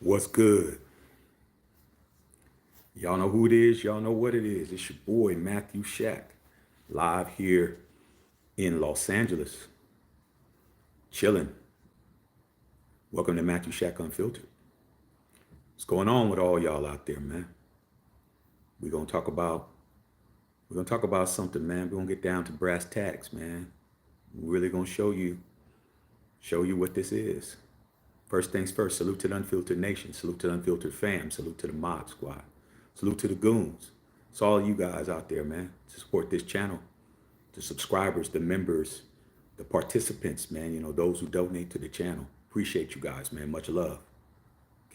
What's good? Y'all know who it is. Y'all know what it is. It's your boy, Matthew Shack, live here in Los Angeles, chilling. Welcome to Matthew Shack Unfiltered. What's going on with all y'all out there, man? We're gonna talk about we're gonna talk about something, man. We're gonna get down to brass tacks, man. We're really gonna show you what this is. First things first, salute to the Unfiltered Nation, salute to the Unfiltered fam, salute to the Mod Squad, salute to the goons. It's all you guys out there, man, to support this channel, the subscribers, the members, the participants, man, those who donate to the channel. Appreciate you guys, man. Much love.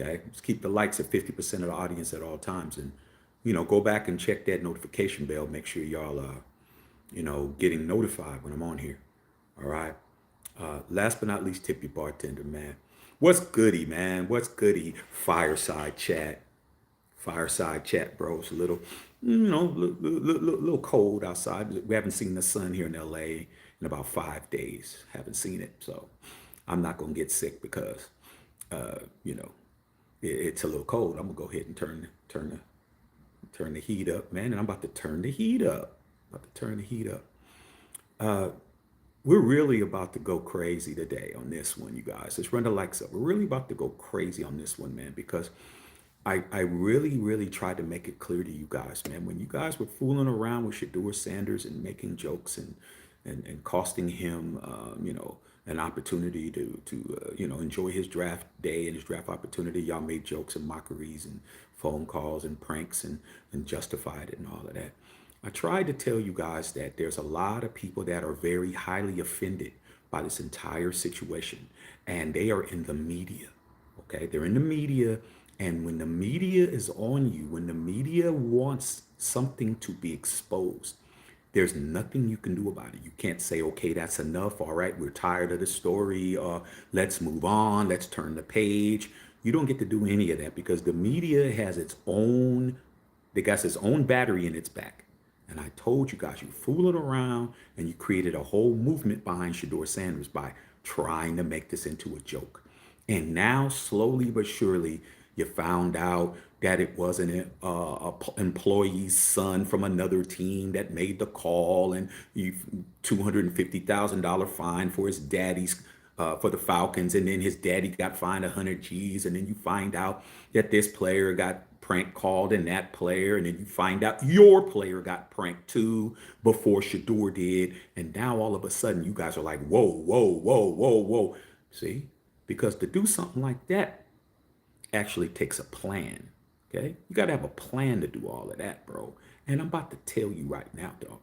Okay. Just keep the likes at 50% of the audience at all times. And, go back and check that notification bell. Make sure y'all, getting notified when I'm on here. All right. Last but not least, tip your bartender, man. What's goody, man? What's goody? Fireside chat, bro. It's a little, little cold outside. We haven't seen the sun here in LA in about 5 days. Haven't seen it, so I'm not gonna get sick because, uh, you know, it's a little cold. I'm gonna go ahead and turn the heat up, man. And I'm about to turn the heat up. Uh, we're really about to go crazy today on this one, you guys. Let's run the likes up. We're really about to go crazy on this one, man, because I really, really tried to make it clear to you guys, man, when you guys were fooling around with Shador Sanders and making jokes and costing him, an opportunity to enjoy his draft day and his draft opportunity. Y'all made jokes and mockeries and phone calls and pranks and justified it and all of that. I tried to tell you guys that there's a lot of people that are very highly offended by this entire situation, and they are in the media. Okay, they're in the media, and when the media is on you, when the media wants something to be exposed, there's nothing you can do about it. You can't say, okay, that's enough. All right, we're tired of the story. Let's move on. Let's turn the page. You don't get to do any of that because the media has its own, they got its own battery in its back. And I told you guys, you fooling around and you created a whole movement behind Shador Sanders by trying to make this into a joke. And now, slowly but surely, you found out that it wasn't employee's son from another team that made the call, and you $250,000 fine for his daddy's for the Falcons, and then his daddy got fined 100 G's, and then you find out that this player got prank called and that player, and then you find out your player got pranked too before Shador did, and now all of a sudden you guys are like, whoa, whoa, whoa, whoa, whoa. See, because to do something like that actually takes a plan. Okay, you got to have a plan to do all of that, bro. And I'm about to tell you right now, dog.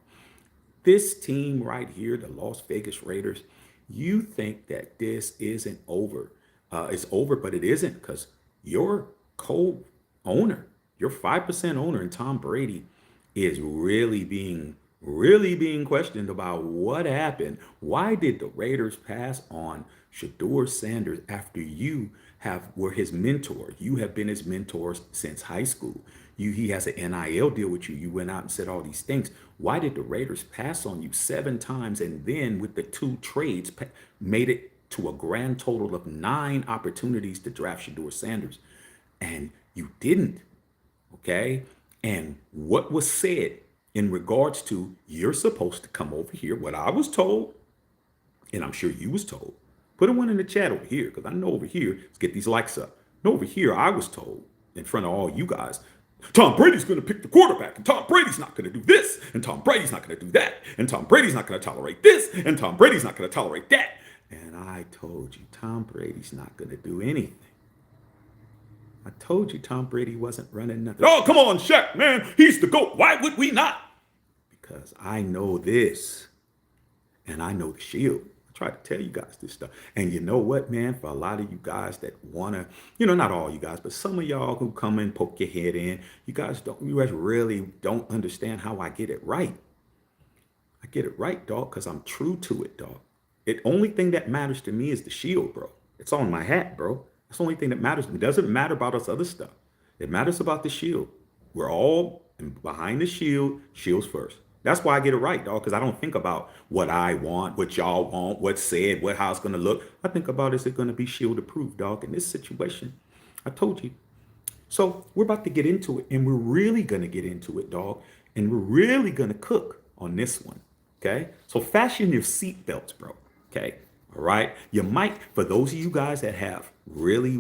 This team right here, the Las Vegas Raiders, you think that this isn't over. It's over, but it isn't, because your co-owner, your 5% owner in Tom Brady is really being questioned about what happened. Why did the Raiders pass on Shador Sanders after you have were his mentor? You have been his mentor since high school. He has an NIL deal with you. You went out and said all these things. Why did the Raiders pass on you 7 times, and then with the two trades made it to a grand total of 9 opportunities to draft Shador Sanders, and you didn't? Okay. And what was said in regards to you're supposed to come over here, what I was told, and I'm sure you was told, put a one in the chat over here, because I know over here, let's get these likes up. No, over here, I was told in front of all you guys, Tom Brady's going to pick the quarterback, and Tom Brady's not going to do this, and Tom Brady's not going to do that, and Tom Brady's not going to tolerate this, and Tom Brady's not going to tolerate that. And I told you, Tom Brady's not going to do anything. I told you Tom Brady wasn't running nothing. Oh, come on, Shaq, man. He's the GOAT. Why would we not? Because I know this, and I know the shield. I try to tell you guys this stuff. And you know what, man? For a lot of you guys that want to, not all you guys, but some of y'all who come and poke your head in, you guys really don't understand how I get it right. I get it right, dog, because I'm true to it, dog. The only thing that matters to me is the shield, bro. It's on my hat, bro. That's the only thing that matters. It doesn't matter about us other stuff. It matters about the shield. We're all behind the shield. Shield's first. That's why I get it right, dog, because I don't think about what I want, what y'all want, what's said, how it's going to look. I think about, is it going to be shield approved, dog? In this situation, I told you. So we're about to get into it, and we're really gonna get into it, dog. And we're really gonna cook on this one. Okay? So fasten your seatbelts, bro. Okay. All right. You might, for those of you guys that have really,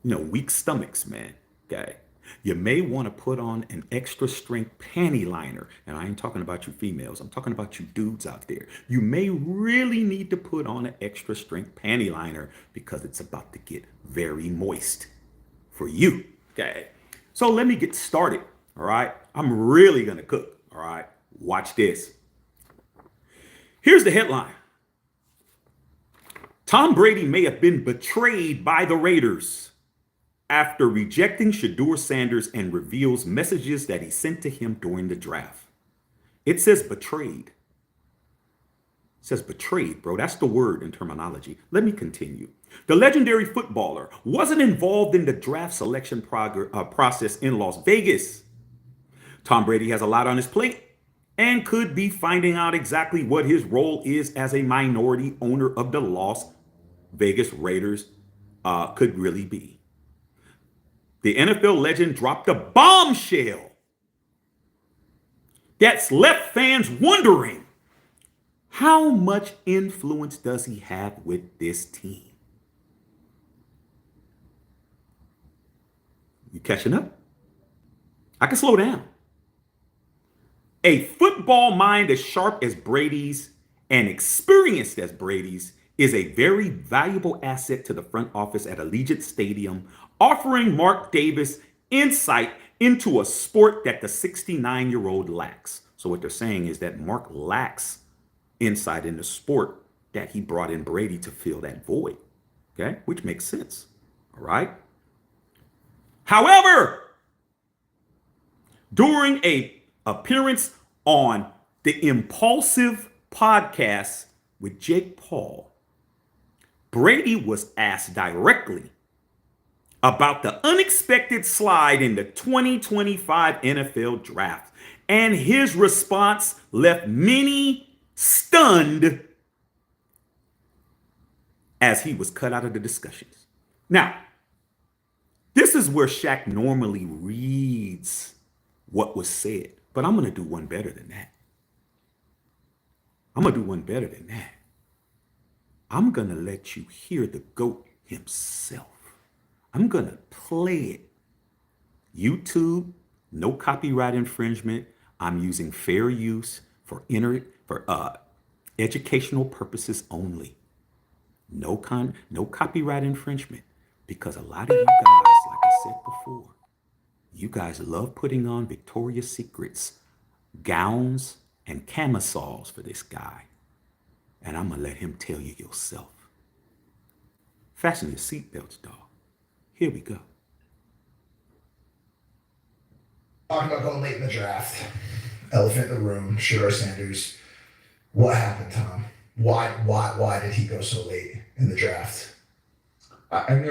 weak stomachs, man. Okay. You may want to put on an extra strength panty liner. And I ain't talking about you females. I'm talking about you dudes out there. You may really need to put on an extra strength panty liner because it's about to get very moist for you. Okay. So let me get started. All right. I'm really going to cook. All right. Watch this. Here's the headline. Tom Brady may have been betrayed by the Raiders after rejecting Shador Sanders and reveals messages that he sent to him during the draft. It says betrayed. It says betrayed, bro. That's the word in terminology. Let me continue. The legendary footballer wasn't involved in the draft selection process in Las Vegas. Tom Brady has a lot on his plate and could be finding out exactly what his role is as a minority owner of the Las Vegas Raiders could really be. The NFL legend dropped a bombshell that's left fans wondering, how much influence does he have with this team? You catching up? I can slow down. A football mind as sharp as Brady's and experienced as Brady's is a very valuable asset to the front office at Allegiant Stadium, offering Mark Davis insight into a sport that the 69-year-old lacks. So what they're saying is that Mark lacks insight in the sport that he brought in Brady to fill that void. Okay, which makes sense. All right. However, during a appearance on the Impulsive podcast with Jake Paul, Brady was asked directly about the unexpected slide in the 2025 NFL draft, and his response left many stunned as he was cut out of the discussions. Now, this is where Shaq normally reads what was said, but I'm going to do one better than that. I'm going to do one better than that. I'm going to let you hear the GOAT himself. I'm going to play it. YouTube, no copyright infringement. I'm using fair use for educational purposes only. No copyright infringement, because a lot of you guys, like I said before, you guys love putting on Victoria's Secrets gowns and camisoles for this guy. And I'm going to let him tell you yourself. Fasten your seatbelts, dog. Here we go. Talking about going late in the draft. Elephant in the room, Shador Sanders. What happened, Tom? Why did he go so late in the draft? I mean,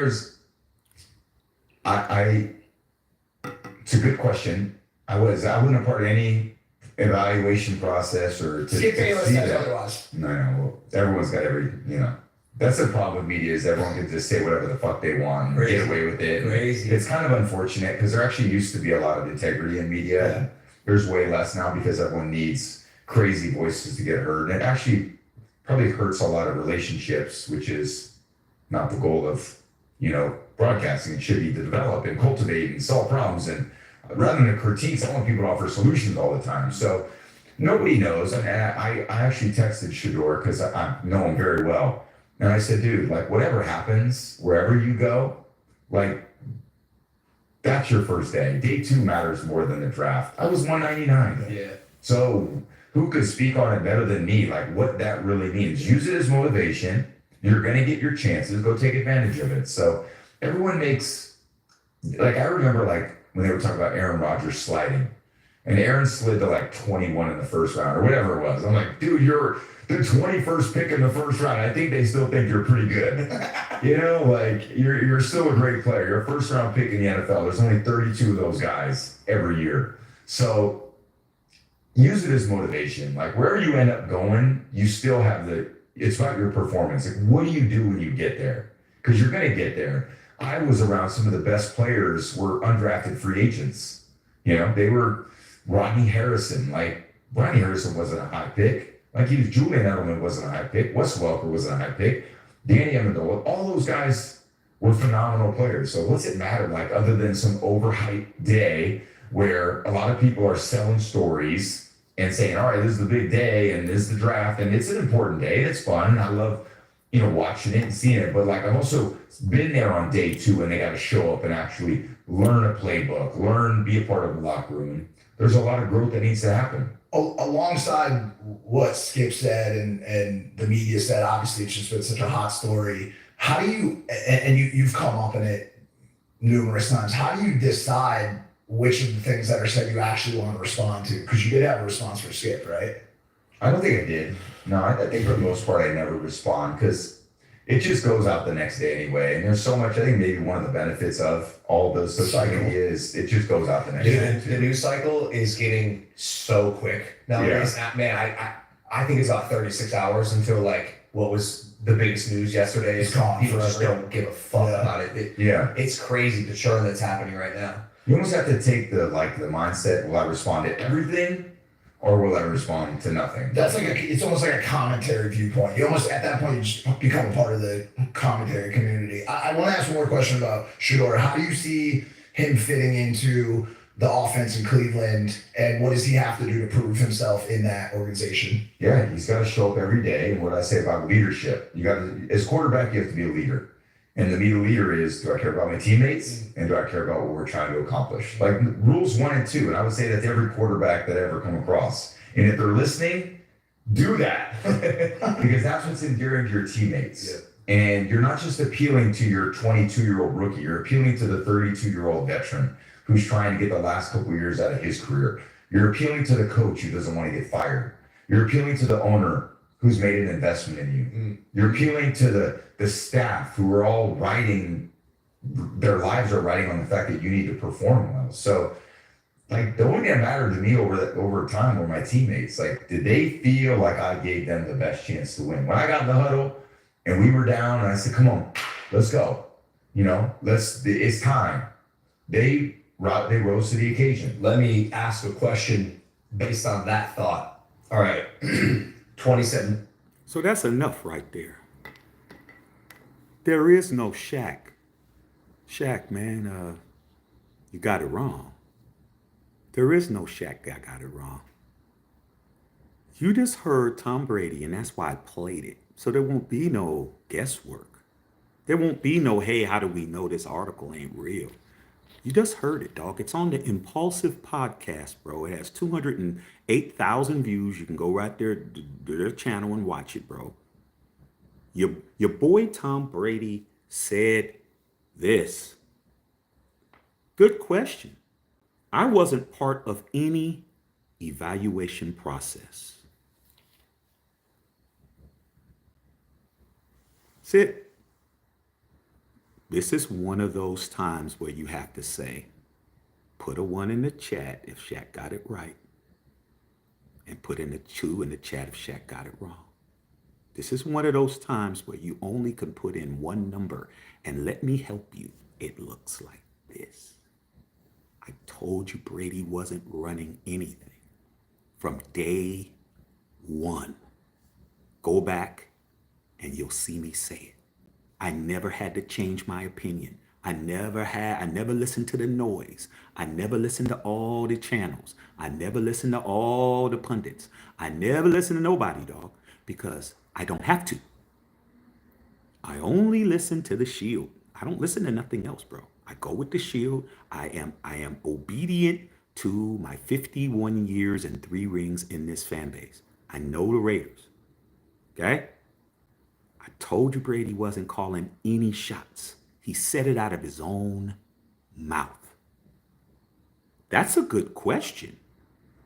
it's a good question. I wasn't a part of any evaluation process or to Skip see Bayless says that. otherwise. No, well, everyone's got that's the problem with media is everyone can just say whatever the fuck they want and get away with it. Crazy. It's kind of unfortunate because there actually used to be a lot of integrity in media. Yeah. There's way less now because everyone needs crazy voices to get heard. And it actually probably hurts a lot of relationships, which is not the goal of, broadcasting. It should be to develop and cultivate and solve problems. And rather than critique, I want people to offer solutions all the time. So nobody knows. And I actually texted Shador because I know him very well. And I said, dude, like whatever happens, wherever you go, like that's your first day. Day 2 matters more than the draft. I was 199. Yeah. So who could speak on it better than me? Like what that really means. Use it as motivation. You're going to get your chances. Go take advantage of it. So everyone makes, I remember when they were talking about Aaron Rodgers sliding and Aaron slid to 21 in the first round or whatever it was. I'm like, dude, you're the 21st pick in the first round. I think they still think you're pretty good. You're still a great player. You're a first round pick in the NFL. There's only 32 of those guys every year. So use it as motivation. Wherever you end up going, you still have it's about your performance. What do you do when you get there? Because you're going to get there. I was around some of the best players were undrafted free agents. You know, they were Rodney Harrison. Like Rodney Harrison wasn't a high pick. Like he was Julian Edelman wasn't a high pick. Wes Welker wasn't a high pick. Danny Amendola. All those guys were phenomenal players. So what's it matter? Like other than some overhyped day where a lot of people are selling stories and saying, all right, this is the big day and this is the draft. And it's an important day. It's fun. I love, you know, watching it and seeing it. But like I've also been there on day 2 and they got to show up and actually learn a playbook, be a part of the locker room. There's a lot of growth that needs to happen. Alongside what Skip said and the media said, obviously it's just been such a hot story. How do you, and you've come up in it numerous times, how do you decide which of the things that are said you actually want to respond to? Because you did have a response for Skip, right? I don't think I did. No, I think for the most part I never respond because it just goes out the next day anyway. And there's so much, I think maybe one of the benefits of all those social media is it just goes out the next day. The news cycle is getting so quick nowadays. Man, I think it's about 36 hours until like what was the biggest news yesterday. It's gone People just forever. don't give a fuck about it. It's crazy the churn that's happening right now. You almost have to take the mindset, will I respond to everything or will I respond to nothing? That's like it's almost like a commentary viewpoint. You almost at that point you just become a part of the commentary community. I want to ask one more question about Shador. How do you see him fitting into the offense in Cleveland, and what does he have to do to prove himself in that organization? Yeah, he's got to show up every day. And what I say about leadership, you got to, as quarterback, you have to be a leader. And the leader is, do I care about my teammates? And do I care about what we're trying to accomplish? Like rules 1 and 2. And I would say that to every quarterback that I ever come across. And if they're listening, do that. Because that's what's endearing to your teammates. Yeah. And you're not just appealing to your 22-year-old rookie. You're appealing to the 32-year-old veteran who's trying to get the last couple of years out of his career. You're appealing to the coach who doesn't want to get fired. You're appealing to the owner who's made an investment in you. You're appealing to the staff who are all their lives are riding on the fact that you need to perform well. So like the only thing that mattered to me over time were my teammates. Like, did they feel like I gave them the best chance to win? When I got in the huddle and we were down and I said, come on, let's go. You know, it's time. They rose to the occasion. Let me ask a question based on that thought. All right. 27. So that's enough right there. There is no Shaq. Shaq, man, you got it wrong. There is no Shaq. I got it wrong. You just heard Tom Brady, and that's why I played it. So there won't be no guesswork. There won't be no, hey, how do we know this article ain't real? You just heard it, dog. It's on the Impulsive podcast, bro. It has 208,000 views. You can go right there to their channel and watch it, bro. Your boy Tom Brady said this. Good question. I wasn't part of any evaluation process. That's it. This is one of those times where you have to say, put a 1 in the chat if Shaq got it right, and put in a 2 in the chat if Shaq got it wrong. This is one of those times where you only can put in one number, and let me help you. It looks like this. I told you Brady wasn't running anything from day 1. Go back and you'll see me say it. I never had to change my opinion. I never listened to the noise. I never listened to all the channels. I never listened to all the pundits. I never listened to nobody, dog, because I don't have to. I only listen to the Shield. I don't listen to nothing else, bro. I go with the Shield. I am obedient to my 51 years and 3 rings in this fan base. I know the Raiders. Okay? I told you Brady wasn't calling any shots. He said it out of his own mouth. That's a good question.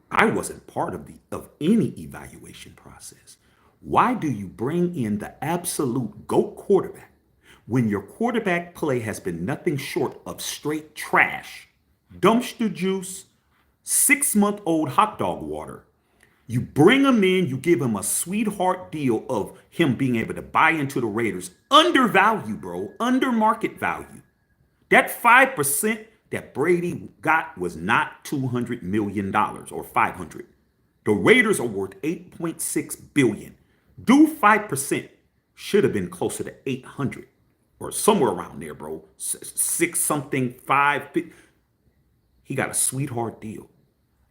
I wasn't part of any evaluation process. Why do you bring in the absolute GOAT quarterback when your quarterback play has been nothing short of straight trash, dumpster juice, 6-month-old hot dog water? You bring him in, you give him a sweetheart deal of him being able to buy into the Raiders. Under value, bro. Under market value. That 5% that Brady got was not $200 million or 500. The Raiders are worth 8.6 billion. Do 5% should have been closer to 800 or somewhere around there, bro. Six something, five. He got a sweetheart deal.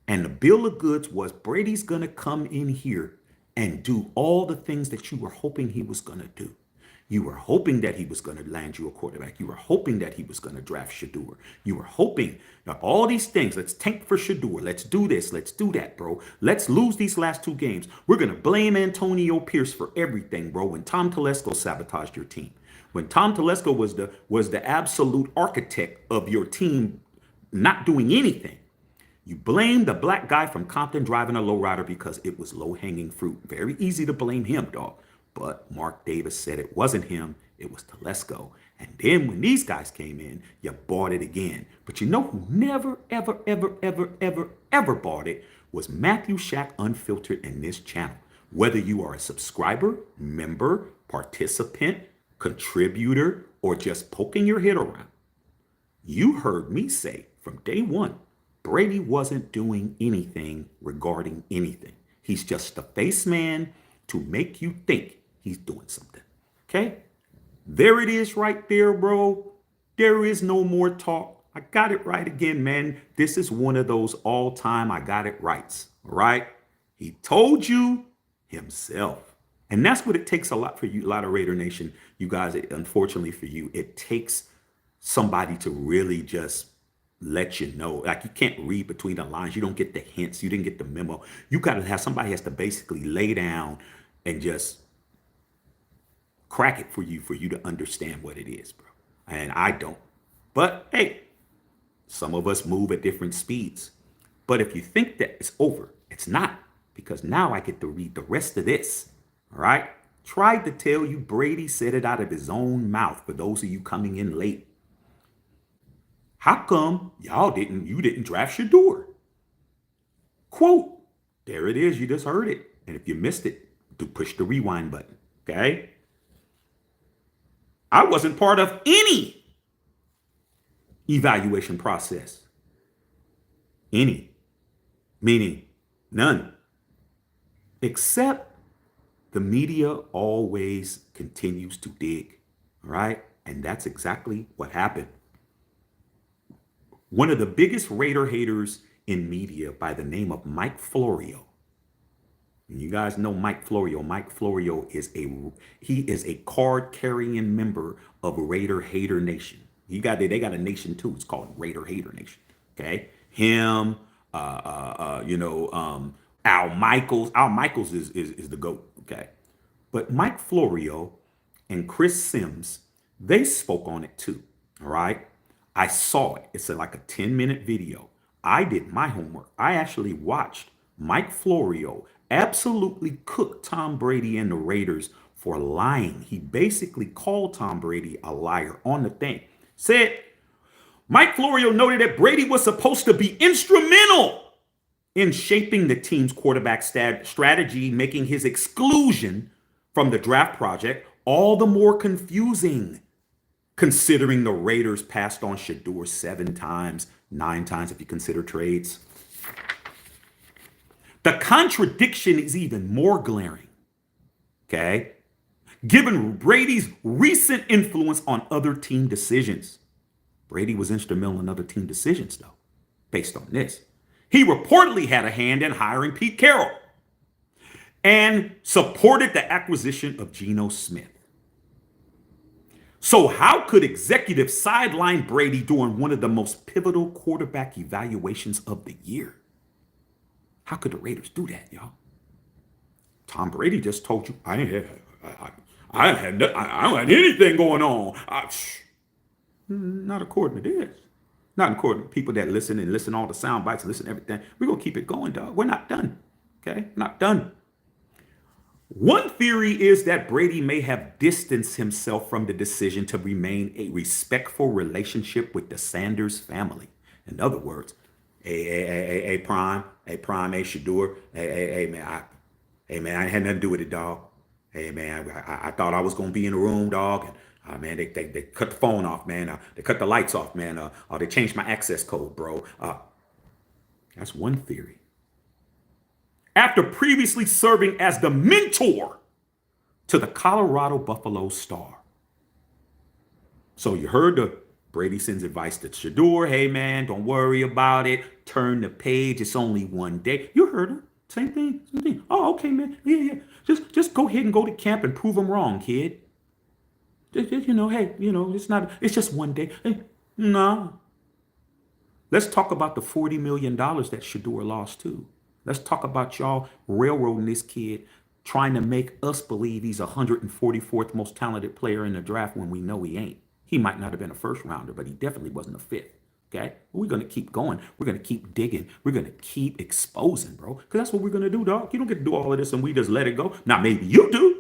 And the bill of goods was Brady's going to come in here and do all the things that you were hoping he was going to do. You were hoping that he was going to land you a quarterback. You were hoping that he was going to draft Shador. You were hoping that all these things. Let's tank for Shador. Let's do this. Let's do that, bro. Let's lose these last two games. We're going to blame Antonio Pierce for everything, bro. When Tom Telesco sabotaged your team. When Tom Telesco was the absolute architect of your team not doing anything. You blame the black guy from Compton driving a lowrider because it was low-hanging fruit. Very easy to blame him, dog. But Mark Davis said it wasn't him, it was Telesco. And then when these guys came in, you bought it again. But you know who never, ever, ever, ever, ever, ever bought it was Matthew Shack Unfiltered in this channel. Whether you are a subscriber, member, participant, contributor, or just poking your head around, you heard me say from day one, Brady wasn't doing anything regarding anything. He's just a face man to make you think he's doing something. Okay? There it is right there, bro. There is no more talk. I got it right again, man. This is one of those all-time I got it rights. All right? He told you himself. And that's what it takes a lot for you, a lot of Raider Nation. You guys, unfortunately for you, it takes somebody to really just let you know. Like, you can't read between the lines. You don't get the hints. You didn't get the memo. You got to have somebody has to basically lay down and just crack it for you to understand what it is, bro. And I don't. But hey, some of us move at different speeds. But if you think that it's over, it's not, because now I get to read the rest of this. All right? Tried to tell you Brady said it out of his own mouth for those of you coming in late. How come you didn't draft Shador? Quote, there it is. You just heard it. And if you missed it, push the rewind button. Okay? I wasn't part of any evaluation process. Any. Meaning none. Except the media always continues to dig. All right? And that's exactly what happened. One of the biggest Raider haters in media by the name of Mike Florio. And you guys know Mike Florio. Mike Florio is a card-carrying member of Raider Hater Nation. They got a nation too. It's called Raider Hater Nation. Okay, him, Al Michaels. Al Michaels is the GOAT. Okay, but Mike Florio and Chris Sims, they spoke on it too. All right. I saw it. It's like a 10-minute video. I did my homework. I actually watched Mike Florio absolutely cook Tom Brady and the Raiders for lying. He basically called Tom Brady a liar on the thing. Said, Mike Florio noted that Brady was supposed to be instrumental in shaping the team's quarterback strategy, making his exclusion from the draft project all the more confusing, considering the Raiders passed on Shador 7 times, 9 times if you consider trades. The contradiction is even more glaring, okay? Given Brady's recent influence on other team decisions. Brady was instrumental in other team decisions, though, based on this. He reportedly had a hand in hiring Pete Carroll and supported the acquisition of Geno Smith. So how could executives sideline Brady during one of the most pivotal quarterback evaluations of the year? How could the Raiders do that, y'all? Tom Brady just told you, I don't have anything going on. Not according to this. Not according to people that listen all the sound bites, listen to everything. We're going to keep it going, dog. We're not done. Okay? Not done. One theory is that Brady may have distanced himself from the decision to remain a respectful relationship with the Sanders family. In other words, Prime, Shador, man, I ain't had nothing to do with it, dog. Hey, man, I thought I was going to be in the room, dog, and Man, they cut the phone off, man. They cut the lights off, man. They changed my access code, bro. That's one theory. After previously serving as the mentor to the Colorado Buffalo Star. So you heard the Brady sends advice to Shador. Hey, man, don't worry about it. Turn the page. It's only one day. You heard her. Same thing. Same thing. Oh, okay, man. Yeah, yeah. Just go ahead and go to camp and prove them wrong, kid. Hey, it's just one day. Hey, no. Let's talk about the $40 million that Shador lost too. Let's talk about y'all railroading this kid, trying to make us believe he's 144th most talented player in the draft when we know he ain't. He might not have been a first rounder, but he definitely wasn't a fifth. Okay? We're going to keep going. We're going to keep digging. We're going to keep exposing, bro. Because that's what we're going to do, dog. You don't get to do all of this and we just let it go. Now, maybe you do.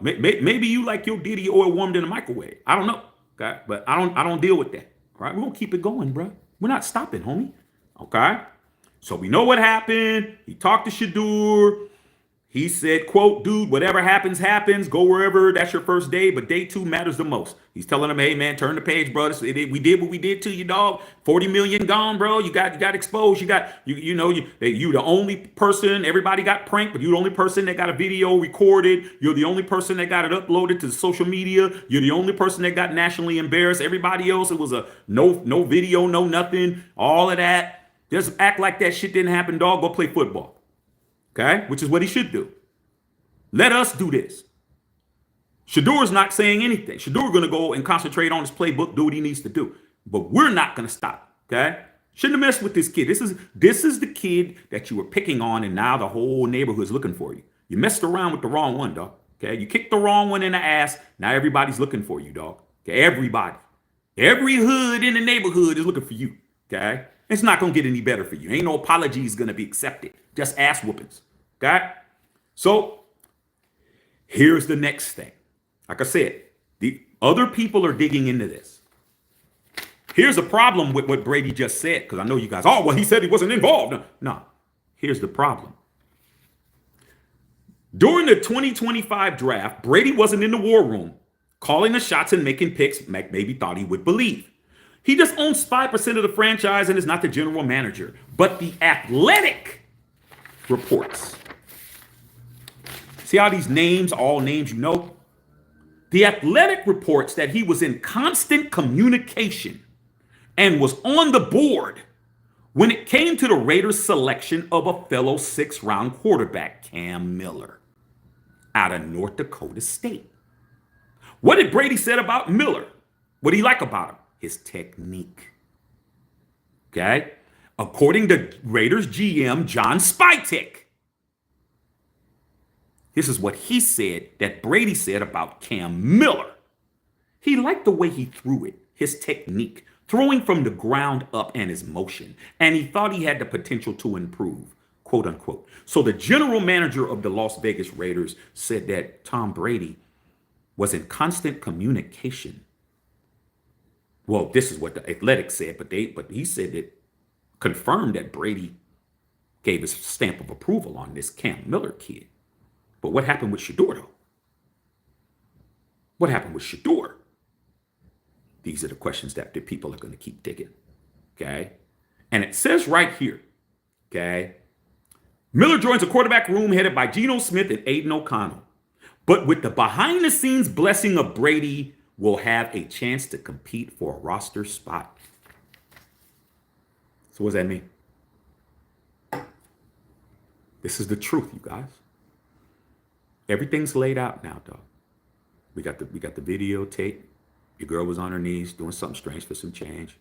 Maybe you like your Diddy oil warmed in a microwave. I don't know. Okay? But I don't deal with that. All right? We're going to keep it going, bro. We're not stopping, homie. Okay? So we know what happened. He talked to Shador. He said, quote, dude, whatever happens, happens. Go wherever. That's your first day, but day 2 matters the most. He's telling him, hey, man, turn the page, bro. We did what we did to you, dog. 40 million gone, bro. You got exposed. You the only person. Everybody got pranked, but you're the only person that got a video recorded. You're the only person that got it uploaded to social media. You're the only person that got nationally embarrassed. Everybody else, it was a no video, no nothing, all of that. Just act like that shit didn't happen, dog. Go play football. Okay? Which is what he should do. Let us do this. Shador's not saying anything. Shador's going to go and concentrate on his playbook, do what he needs to do. But we're not going to stop. Okay? Shouldn't have messed with this kid. This is the kid that you were picking on, and now the whole neighborhood's looking for you. You messed around with the wrong one, dog. Okay? You kicked the wrong one in the ass. Now everybody's looking for you, dog. Okay? Everybody. Every hood in the neighborhood is looking for you. Okay? It's not going to get any better for you. Ain't no apologies going to be accepted. Just ass whoopings. Okay? So here's the next thing. Like I said, the other people are digging into this. Here's the problem with what Brady just said, because I know you guys, oh, well, he said he wasn't involved. No. Here's the problem. During the 2025 draft, Brady wasn't in the war room, calling the shots and making picks Mac maybe thought he would believe. He just owns 5% of the franchise and is not the general manager. But the Athletic reports. See how these names, all names you know? The Athletic reports that he was in constant communication and was on the board when it came to the Raiders' selection of a fellow 6th-round quarterback, Cam Miller, out of North Dakota State. What did Brady say about Miller? What did he like about him? His technique. Okay? According to Raiders GM John Spytek, this is what he said that Brady said about Cam Miller. He liked the way he threw it, his technique, throwing from the ground up and his motion, and he thought he had the potential to improve, quote unquote. So the general manager of the Las Vegas Raiders said that Tom Brady was in constant communication. Well, this is what the Athletic said, but he said it confirmed that Brady gave his stamp of approval on this Cam Miller kid. But what happened with Shador, though? What happened with Shador? These are the questions that the people are going to keep digging. Okay? And it says right here, okay? Miller joins a quarterback room headed by Geno Smith and Aiden O'Connell. But with the behind-the-scenes blessing of Brady, will have a chance to compete for a roster spot. So what does that mean? This is the truth, you guys. Everything's laid out now, dog. We got the videotape. Your girl was on her knees doing something strange for some change.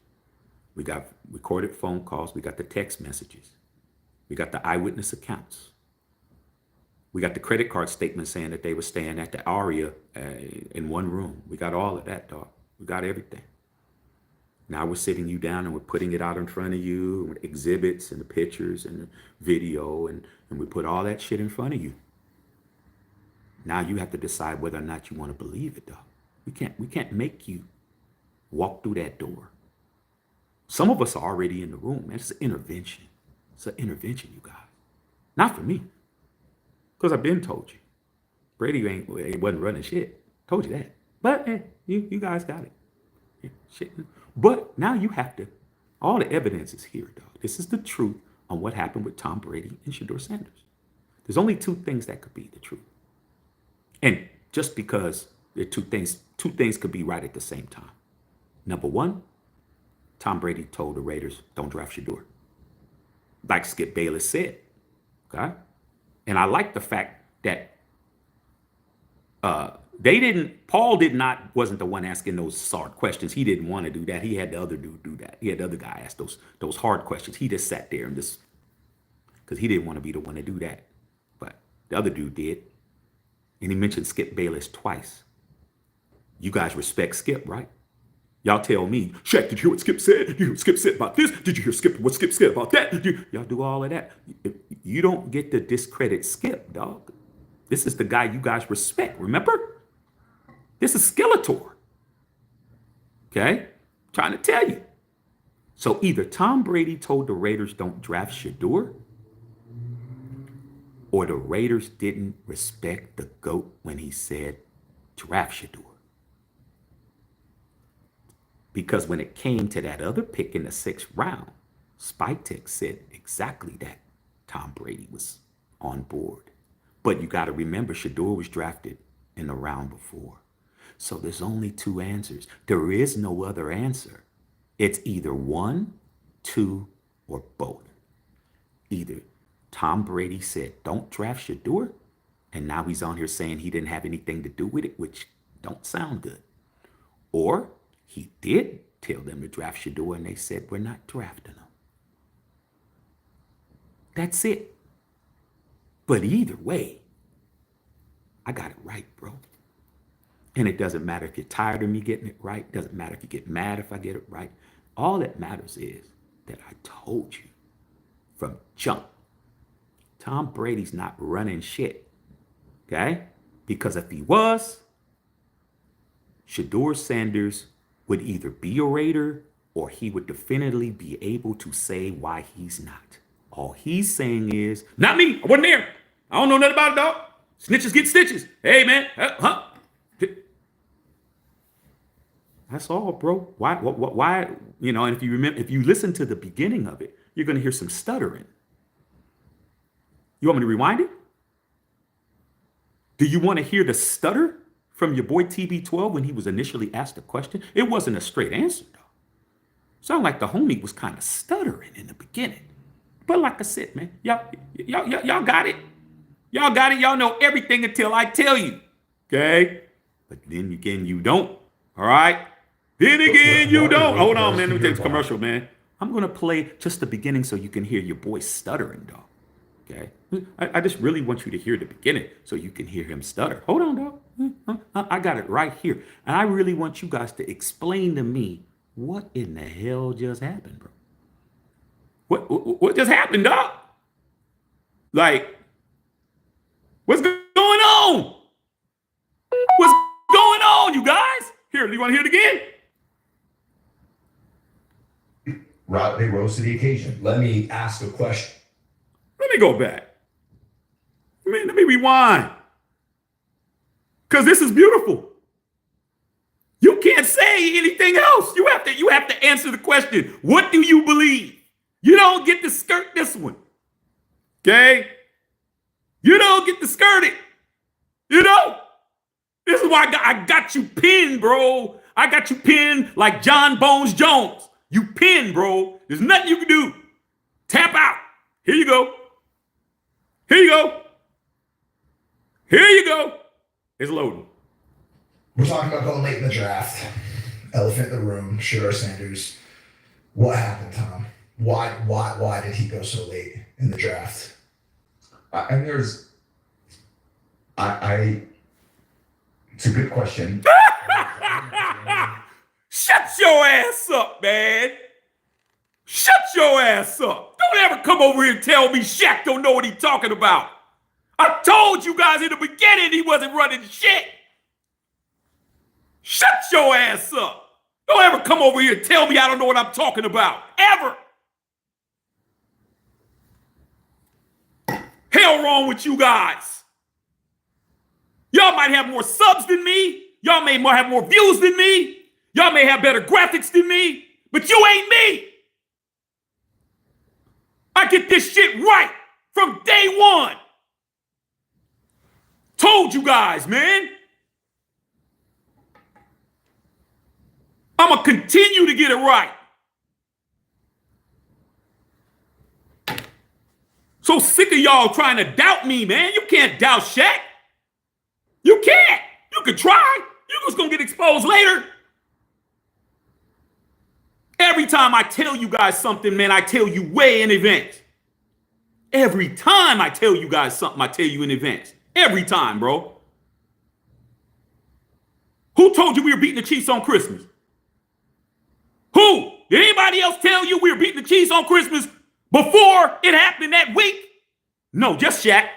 We got recorded phone calls. We got the text messages. We got the eyewitness accounts. We got the credit card statement saying that they were staying at the Aria in one room. We got all of that, dog. We got everything. Now we're sitting you down and we're putting it out in front of you with exhibits and the pictures and the video, and we put all that shit in front of you. Now you have to decide whether or not you want to believe it, dog. We can't make you walk through that door. Some of us are already in the room, man. It's an intervention. It's an intervention, you guys. Not for me. Because I've been told you. Brady wasn't running shit. Told you that. But you guys got it. Yeah, shit. But now you have to, all the evidence is here, dog. This is the truth on what happened with Tom Brady and Shador Sanders. There's only two things that could be the truth. And just because there are two things could be right at the same time. Number one, Tom Brady told the Raiders, don't draft Shador. Like Skip Bayless said. Okay? And I like the fact that Paul wasn't the one asking those hard questions. He didn't want to do that. He had the other dude do that. He had the other guy ask those hard questions. He just sat there and just, because he didn't want to be the one to do that. But the other dude did. And he mentioned Skip Bayless twice. You guys respect Skip, right? Y'all tell me, Shaq, did you hear what Skip said? Did you hear what Skip said about this? Did you hear what Skip said about that? Y'all do all of that. You don't get to discredit Skip, dog. This is the guy you guys respect, remember? This is Skeletor. Okay? Trying to tell you. So either Tom Brady told the Raiders don't draft Shador, or the Raiders didn't respect the GOAT when he said draft Shador. Because when it came to that other pick in the 6th round, Spike Tech said exactly that. Tom Brady was on board. But you got to remember, Shador was drafted in the round before. So there's only two answers. There is no other answer. It's either 1, 2, or both. Either Tom Brady said, don't draft Shador, and now he's on here saying he didn't have anything to do with it, which don't sound good. Or he did tell them to draft Shador, and they said, we're not drafting him. That's it. But either way, I got it right, bro. And it doesn't matter if you're tired of me getting it right. It doesn't matter if you get mad if I get it right. All that matters is that I told you from jump, Tom Brady's not running shit, okay? Because if he was, Shador Sanders would either be a Raider or he would definitively be able to say why he's not. All he's saying is, not me, I wasn't there. I don't know nothing about it, dog. Snitches get stitches. Hey, man, huh? That's all, bro. Why, you know, and if you remember, if you listen to the beginning of it, you're going to hear some stuttering. You want me to rewind it? Do you want to hear the stutter from your boy TB12 when he was initially asked the question? It wasn't a straight answer, though. Sounded like the homie was kind of stuttering in the beginning. But like I said, man, y'all got it. Y'all got it. Y'all know everything until I tell you. Okay? But then again, you don't. All right? Then again, you don't. Hold on, man. Let me take this commercial, man. I'm going to play just the beginning so you can hear your boy stuttering, dog. Okay? I just really want you to hear the beginning so you can hear him stutter. Hold on, dog. I got it right here. And I really want you guys to explain to me what in the hell just happened, bro. What just happened, dog? Like, what's going on? What's going on, you guys? Here, you want to hear it again? They rose to the occasion. Let me ask a question. Let me go back. Let me rewind. Because this is beautiful. You can't say anything else. You have to answer the question. What do you believe? You don't get to skirt this one. Okay? You don't get to skirt it. You know? This is why I got you pinned, bro. I got you pinned like John Bones Jones. You pinned, bro. There's nothing you can do. Tap out. Here you go. Here you go. Here you go. It's loading. We're talking about going late in the draft. Elephant in the room, Shador Sanders. What happened, Tom? Why did he go so late in the draft? And there's, it's a good question. Shut your ass up, man. Shut your ass up. Don't ever come over here and tell me Shaq don't know what he's talking about. I told you guys in the beginning he wasn't running shit. Shut your ass up. Don't ever come over here and tell me I don't know what I'm talking about. Ever. Hell wrong with you guys. Y'all might have more subs than me. Y'all may have more views than me. Y'all may have better graphics than me, but you ain't me. I get this shit right from day one. Told you guys, man. I'm going to continue to get it right. So sick of y'all trying to doubt me, man. You can't doubt Shaq. You can't. You can try. You're just going to get exposed later. Every time I tell you guys something, man, I tell you way in advance. Every time I tell you guys something, I tell you in advance. Every time, bro. Who told you we were beating the Chiefs on Christmas? Who? Did anybody else tell you we were beating the Chiefs on Christmas before it happened that week? No, just Shaq.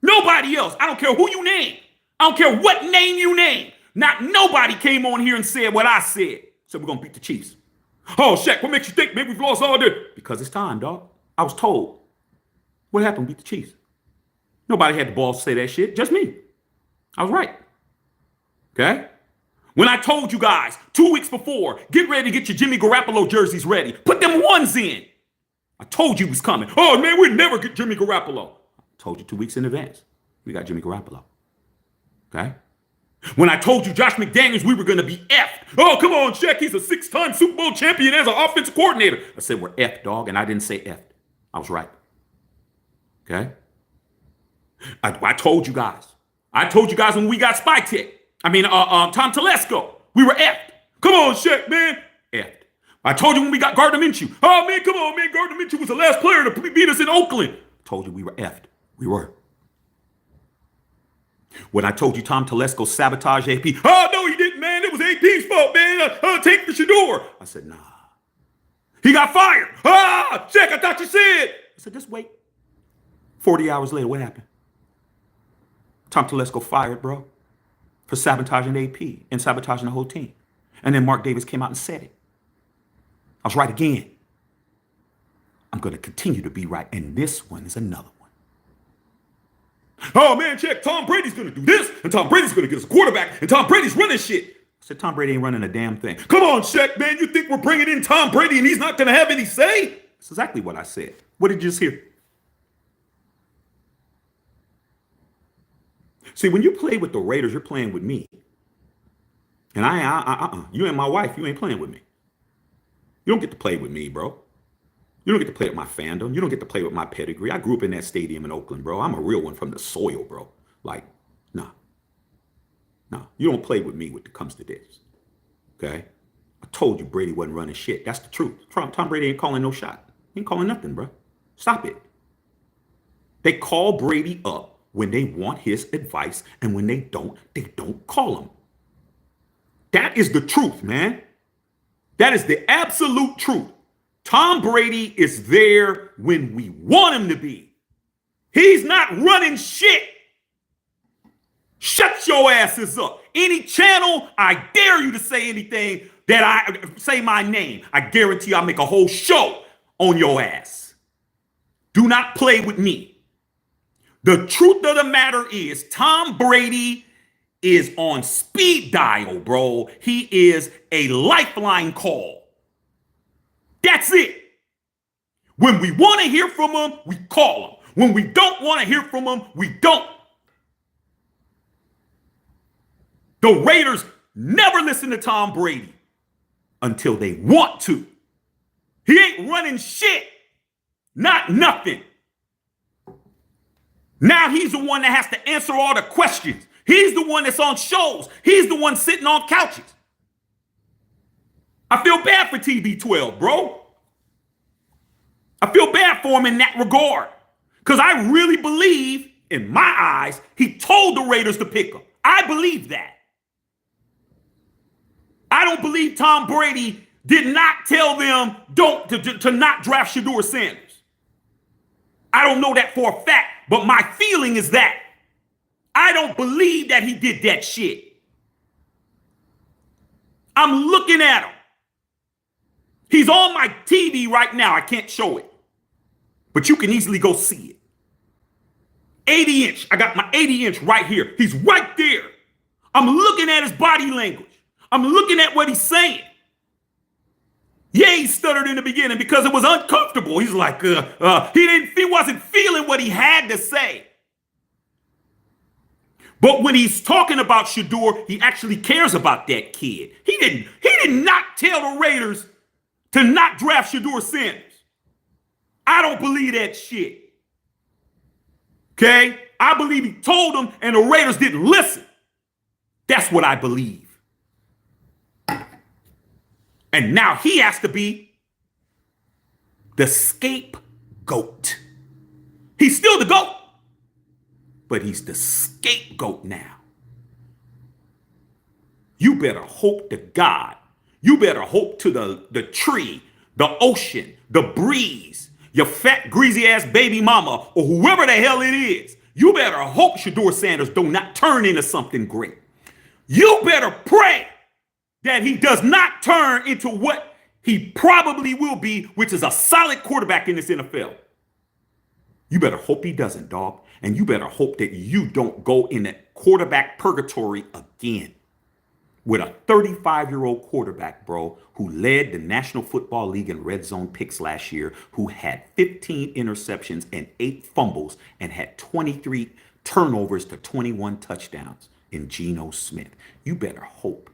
Nobody else. I don't care who you name. I don't care what name you name. Not nobody came on here and said what I said. Said we're going to beat the Chiefs. Oh, Shaq, what makes you think maybe we've lost all day? Because it's time, dog. I was told. What happened? Beat the Chiefs. Nobody had the balls to say that shit. Just me. I was right. Okay? When I told you guys 2 weeks before, get ready to get your Jimmy Garoppolo jerseys ready. Put them ones in. I told you he was coming. Oh, man, we'd never get Jimmy Garoppolo. I told you 2 weeks in advance. We got Jimmy Garoppolo. Okay? When I told you Josh McDaniels, we were going to be effed. Oh, come on, Shaq. He's a 6-time Super Bowl champion as an offensive coordinator. I said, we're effed, dog, and I didn't say effed. I was right. Okay? I told you guys. I told you guys when we got Tom Telesco. We were effed. Come on, Shaq, man. Effed. I told you when we got Gardner Minshew. Oh, man, come on, man. Gardner Minshew was the last player to beat us in Oakland. I told you we were effed. We were. When I told you Tom Telesco sabotaged AP. Oh, no, he didn't, man. It was AP's fault, man. Take the Shador. I said, nah. He got fired. Ah, Shaq, I thought you said. I said, just wait. 40 hours later, what happened? Tom Telesco fired, bro, for sabotaging AP and sabotaging the whole team. And then Mark Davis came out and said it. I was right again. I'm going to continue to be right. And this one is another one. Oh, man, check. Tom Brady's going to do this. And Tom Brady's going to get us a quarterback. And Tom Brady's running shit. I said, Tom Brady ain't running a damn thing. Come on, Shaq, man. You think we're bringing in Tom Brady and he's not going to have any say? That's exactly what I said. What did you just hear? See, when you play with the Raiders, you're playing with me. And you and my wife, you ain't playing with me. You don't get to play with me, bro. You don't get to play with my fandom. You don't get to play with my pedigree. I grew up in that stadium in Oakland, bro. I'm a real one from the soil, bro. Like, nah. Nah, you don't play with me when it comes to this. Okay? I told you Brady wasn't running shit. That's the truth. Tom Brady ain't calling no shot. He ain't calling nothing, bro. Stop it. They call Brady up when they want his advice, and when they don't call him. That is the truth, man. That is the absolute truth. Tom Brady is there when we want him to be. He's not running shit. Shut your asses up. Any channel, I dare you to say anything that I say my name. I guarantee I'll make a whole show on your ass. Do not play with me. The truth of the matter is Tom Brady is on speed dial, bro. He is a lifeline call. That's it. When we want to hear from him, we call him. When we don't want to hear from him, we don't. The Raiders never listen to Tom Brady until they want to. He ain't running shit. Not nothing. Now he's the one that has to answer all the questions. He's the one that's on shows. He's the one sitting on couches. I feel bad for TB12, bro. I feel bad for him in that regard. Because I really believe, in my eyes, he told the Raiders to pick him. I believe that. I don't believe Tom Brady did not tell them to not draft Shedeur Sanders. I don't know that for a fact, but my feeling is that. I don't believe that he did that shit. I'm looking at him. He's on my TV right now. I can't show it, but you can easily go see it. 80 inch. I got my 80 inch right here. He's right there. I'm looking at his body language. I'm looking at what he's saying. Yeah, he stuttered in the beginning because it was uncomfortable. He's like, he wasn't feeling what he had to say. But when he's talking about Shador, he actually cares about that kid. He did not tell the Raiders to not draft Shador Sanders. I don't believe that shit. Okay? I believe he told them and the Raiders didn't listen. That's what I believe. And now he has to be the scapegoat. He's still the GOAT, but he's the scapegoat now. You better hope to God. You better hope to the tree, the ocean, the breeze, your fat, greasy ass baby mama, or whoever the hell it is. You better hope Shador Sanders do not turn into something great. You better pray that he does not turn into what he probably will be, which is a solid quarterback in this NFL. You better hope he doesn't, dog. And you better hope that you don't go in that quarterback purgatory again with a 35-year-old quarterback, bro, who led the National Football League in red zone picks last year, who had 15 interceptions and 8 fumbles and had 23 turnovers to 21 touchdowns in Geno Smith. You better hope.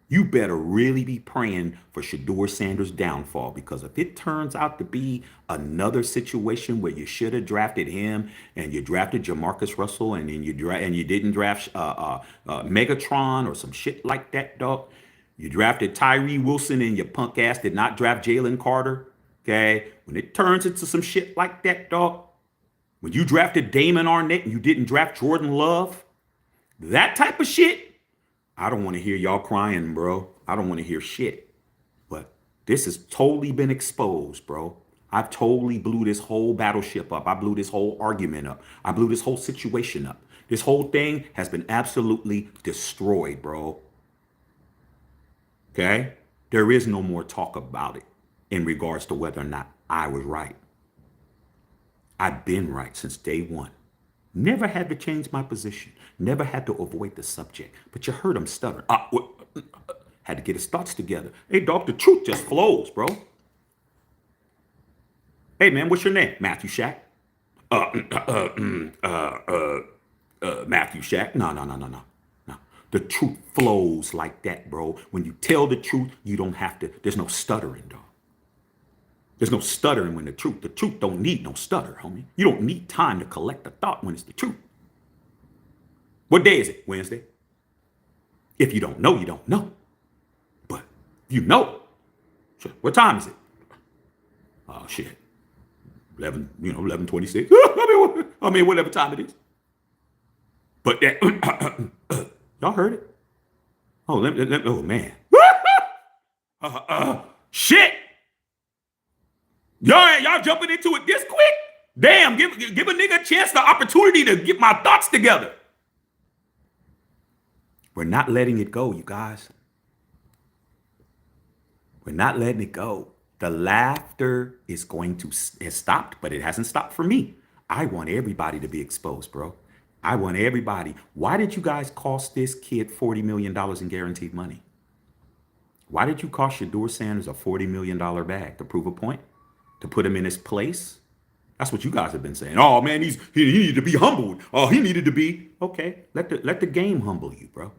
You better really be praying for Shador Sanders' downfall, because if it turns out to be another situation where you should have drafted him and you drafted Jamarcus Russell and then you didn't draft Megatron or some shit like that, dog. You drafted Tyree Wilson and your punk ass did not draft Jalen Carter. Okay, when it turns into some shit like that, dog. When you drafted Damon Arnett and you didn't draft Jordan Love, that type of shit. I don't want to hear y'all crying, bro. I don't want to hear shit. But this has totally been exposed, bro. I've totally blew this whole battleship up. I blew this whole argument up. I blew this whole situation up. This whole thing has been absolutely destroyed, bro. Okay? There is no more talk about it in regards to whether or not I was right. I've been right since day one. Never had to change my position. Never had to avoid the subject. But you heard him stutter. Had to get his thoughts together. Hey, dog, the truth just flows, bro. Hey, man, what's your name? Matthew Shack. Matthew Shack. No. The truth flows like that, bro. When you tell the truth, you don't have to. There's no stuttering, dog. There's no stuttering when the truth don't need no stutter, homie. You don't need time to collect a thought when it's the truth. What day is it? Wednesday. If you don't know, you don't know. But you know. Sure. What time is it? Oh, shit. 11:26. I mean, whatever time it is. But that, y'all heard it? Oh, oh, man. Shit. Y'all jumping into it this quick? Damn, give a nigga a chance, the opportunity to get my thoughts together. We're not letting it go, you guys. We're not letting it go. The laughter is has stopped, but it hasn't stopped for me. I want everybody to be exposed, bro. I want everybody. Why did you guys cost this kid $40 million in guaranteed money? Why did you cost Shador Sanders a $40 million bag? To prove a point? To put him in his place? That's what you guys have been saying. Oh, man, he needed to be humbled. Oh, he needed to be. Okay, let the game humble you, bro.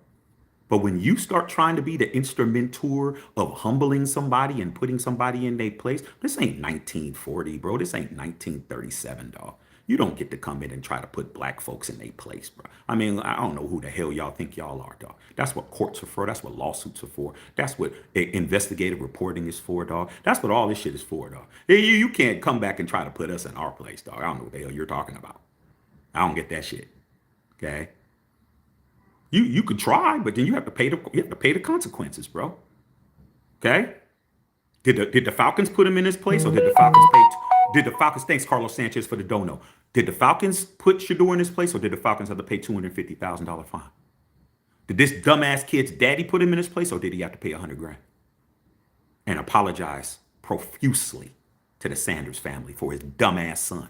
But when you start trying to be the instrumentor of humbling somebody and putting somebody in their place, this ain't 1940, bro. This ain't 1937, dog. You don't get to come in and try to put black folks in their place, bro. I mean, I don't know who the hell y'all think y'all are, dog. That's what courts are for. That's what lawsuits are for. That's what investigative reporting is for, dog. That's what all this shit is for, dog. You can't come back and try to put us in our place, dog. I don't know what the hell you're talking about. I don't get that shit. Okay? You could try, but then you have to pay the consequences, bro. Okay? Did the Falcons put him in his place, or did the Falcons pay? Did the Falcons? Thanks, Carlos Sanchez, for the dono. Did the Falcons put Shador in his place, or did the Falcons have to pay $250,000 fine? Did this dumbass kid's daddy put him in his place, or did he have to pay $100,000 and apologize profusely to the Sanders family for his dumbass son?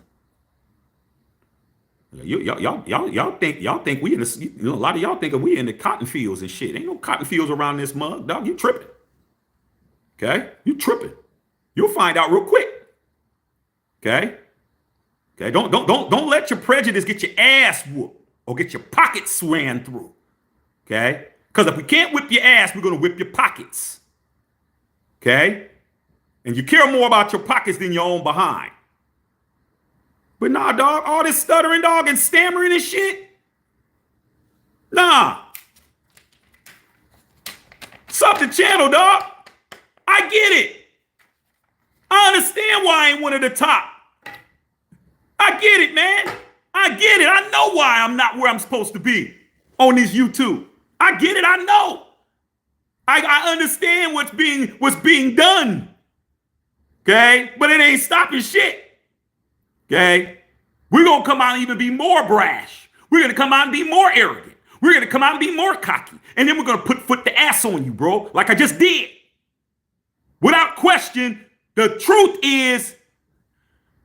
Y'all think we in the, a lot of y'all think we in the cotton fields and shit. Ain't no cotton fields around this mug, dog. You tripping. Okay? You tripping. You'll find out real quick. Okay? Okay? Don't let your prejudice get your ass whooped or get your pockets ran through. Okay? Because if we can't whip your ass, we're gonna whip your pockets. Okay? And you care more about your pockets than your own behind. But nah, dog, all this stuttering, dog, and stammering and shit. Nah. Sub the channel, dog. I get it. I understand why I ain't one of the top. I get it, man. I get it. I know why I'm not where I'm supposed to be on this YouTube. I get it. I know. I understand what's being done. Okay? But it ain't stopping shit. Okay? We're going to come out and even be more brash. We're going to come out and be more arrogant. We're going to come out and be more cocky. And then we're going to put foot the ass on you, bro, like I just did. Without question, the truth is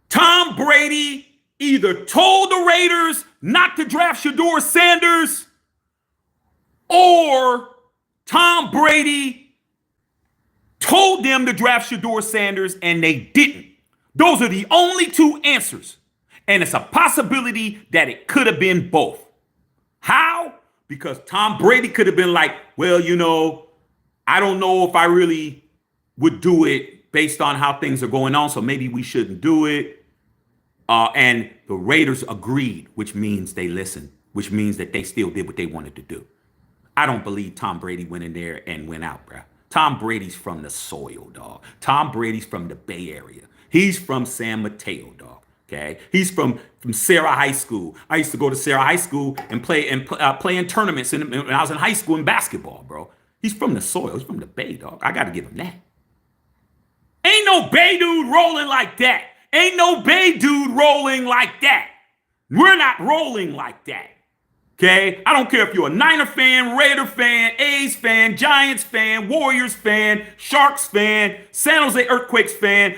Tom Brady either told the Raiders not to draft Shador Sanders or Tom Brady told them to draft Shador Sanders and they didn't. Those are the only two answers. And it's a possibility that it could have been both. How? Because Tom Brady could have been like, well, you know, I don't know if I really would do it based on how things are going on, so maybe we shouldn't do it. And the Raiders agreed, which means they listened, which means that they still did what they wanted to do. I don't believe Tom Brady went in there and went out, bro. Tom Brady's from the soil, dog. Tom Brady's from the Bay Area. He's from San Mateo, dog. Okay, he's from Sarah High School. I used to go to Sarah High School and play in tournaments when I was in high school in basketball, bro. He's from the soil. He's from the Bay, dog. I got to give him that. Ain't no Bay dude rolling like that. Ain't no Bay dude rolling like that. We're not rolling like that. Okay? I don't care if you're a Niner fan, Raider fan, A's fan, Giants fan, Warriors fan, Sharks fan, San Jose Earthquakes fan.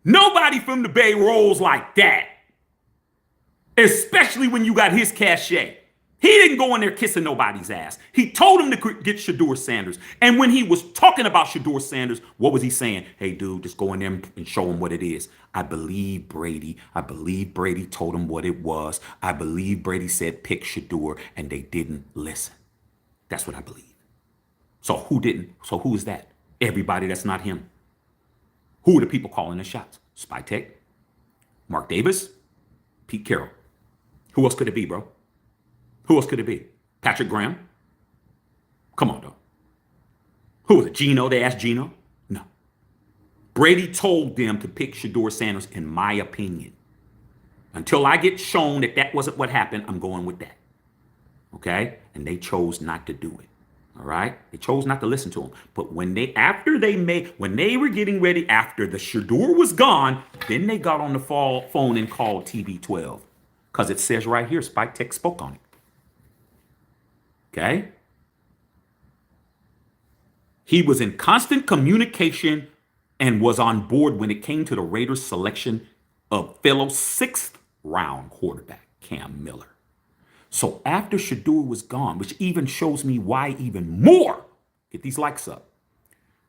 Nobody from the Bay rolls like that. Especially when you got his cachet. He didn't go in there kissing nobody's ass. He told him to get Shador Sanders. And when he was talking about Shador Sanders, what was he saying? Hey, dude, just go in there and show him what it is. I believe Brady. I believe Brady told him what it was. I believe Brady said pick Shador, and they didn't listen. That's what I believe. So who didn't? So who is that? Everybody that's not him. Who are the people calling the shots? Spy Tech, Mark Davis, Pete Carroll. Who else could it be, bro? Who else could it be? Patrick Graham? Come on, dog. Who was it? Gino? They asked Gino? No. Brady told them to pick Shador Sanders, in my opinion. Until I get shown that that wasn't what happened, I'm going with that. Okay? And they chose not to do it. All right? They chose not to listen to him. But when they were getting ready, after the Shador was gone, then they got on the phone and called TB12. Because it says right here, Spike Tech spoke on it. Okay? He was in constant communication and was on board when it came to the Raiders' selection of fellow 6th round quarterback, Cam Miller. So after Shador was gone, which even shows me why even more, get these likes up,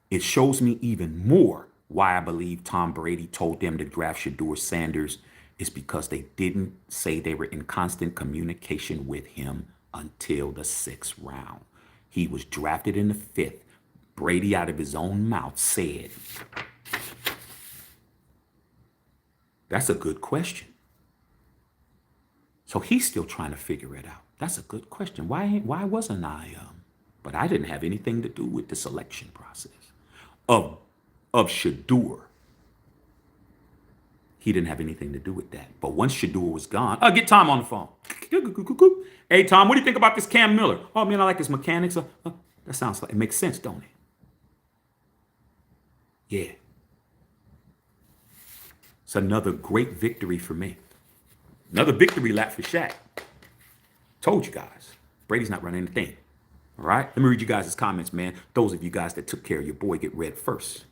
it shows me even more why I believe Tom Brady told them to draft Shador Sanders is because they didn't say they were in constant communication with him until the 6th round. He was drafted in the 5th. Brady, out of his own mouth, said, that's a good question. So he's still trying to figure it out. That's a good question. Why wasn't I? But I didn't have anything to do with the selection process of Shador. He didn't have anything to do with that. But once Shador was gone, get Tom on the phone. Hey, Tom, what do you think about this Cam Miller? Oh, man, I like his mechanics. That sounds like it makes sense, don't it? Yeah. It's another great victory for me. Another victory lap for Shaq. Told you guys. Brady's not running anything. All right? Let me read you guys' comments, man. Those of you guys that took care of your boy get read first.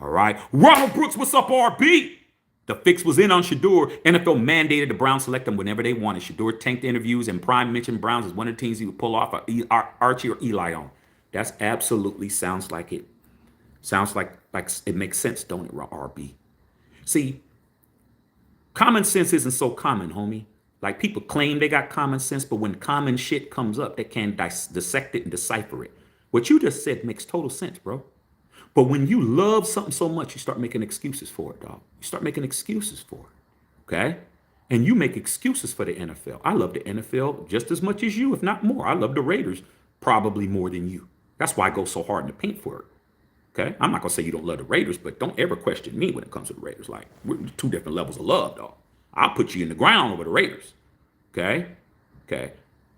All right? Ronald Brooks, what's up, RB? The fix was in on Shador. NFL mandated the Browns select him whenever they wanted. Shador tanked the interviews, and Prime mentioned Browns as one of the teams he would pull off Archie or Eli on. That's absolutely sounds like it. Sounds like it makes sense, don't it, RB? See, common sense isn't so common, homie. Like people claim they got common sense, but when common shit comes up, they can't dissect it and decipher it. What you just said makes total sense, bro. But when you love something so much, you start making excuses for it, dog. You start making excuses for it, okay? And you make excuses for the NFL. I love the NFL just as much as you, if not more. I love the Raiders probably more than you. That's why I go so hard in the paint for it, okay? I'm not going to say you don't love the Raiders, but don't ever question me when it comes to the Raiders. Like, we're two different levels of love, dog. I'll put you in the ground over the Raiders, okay? Okay.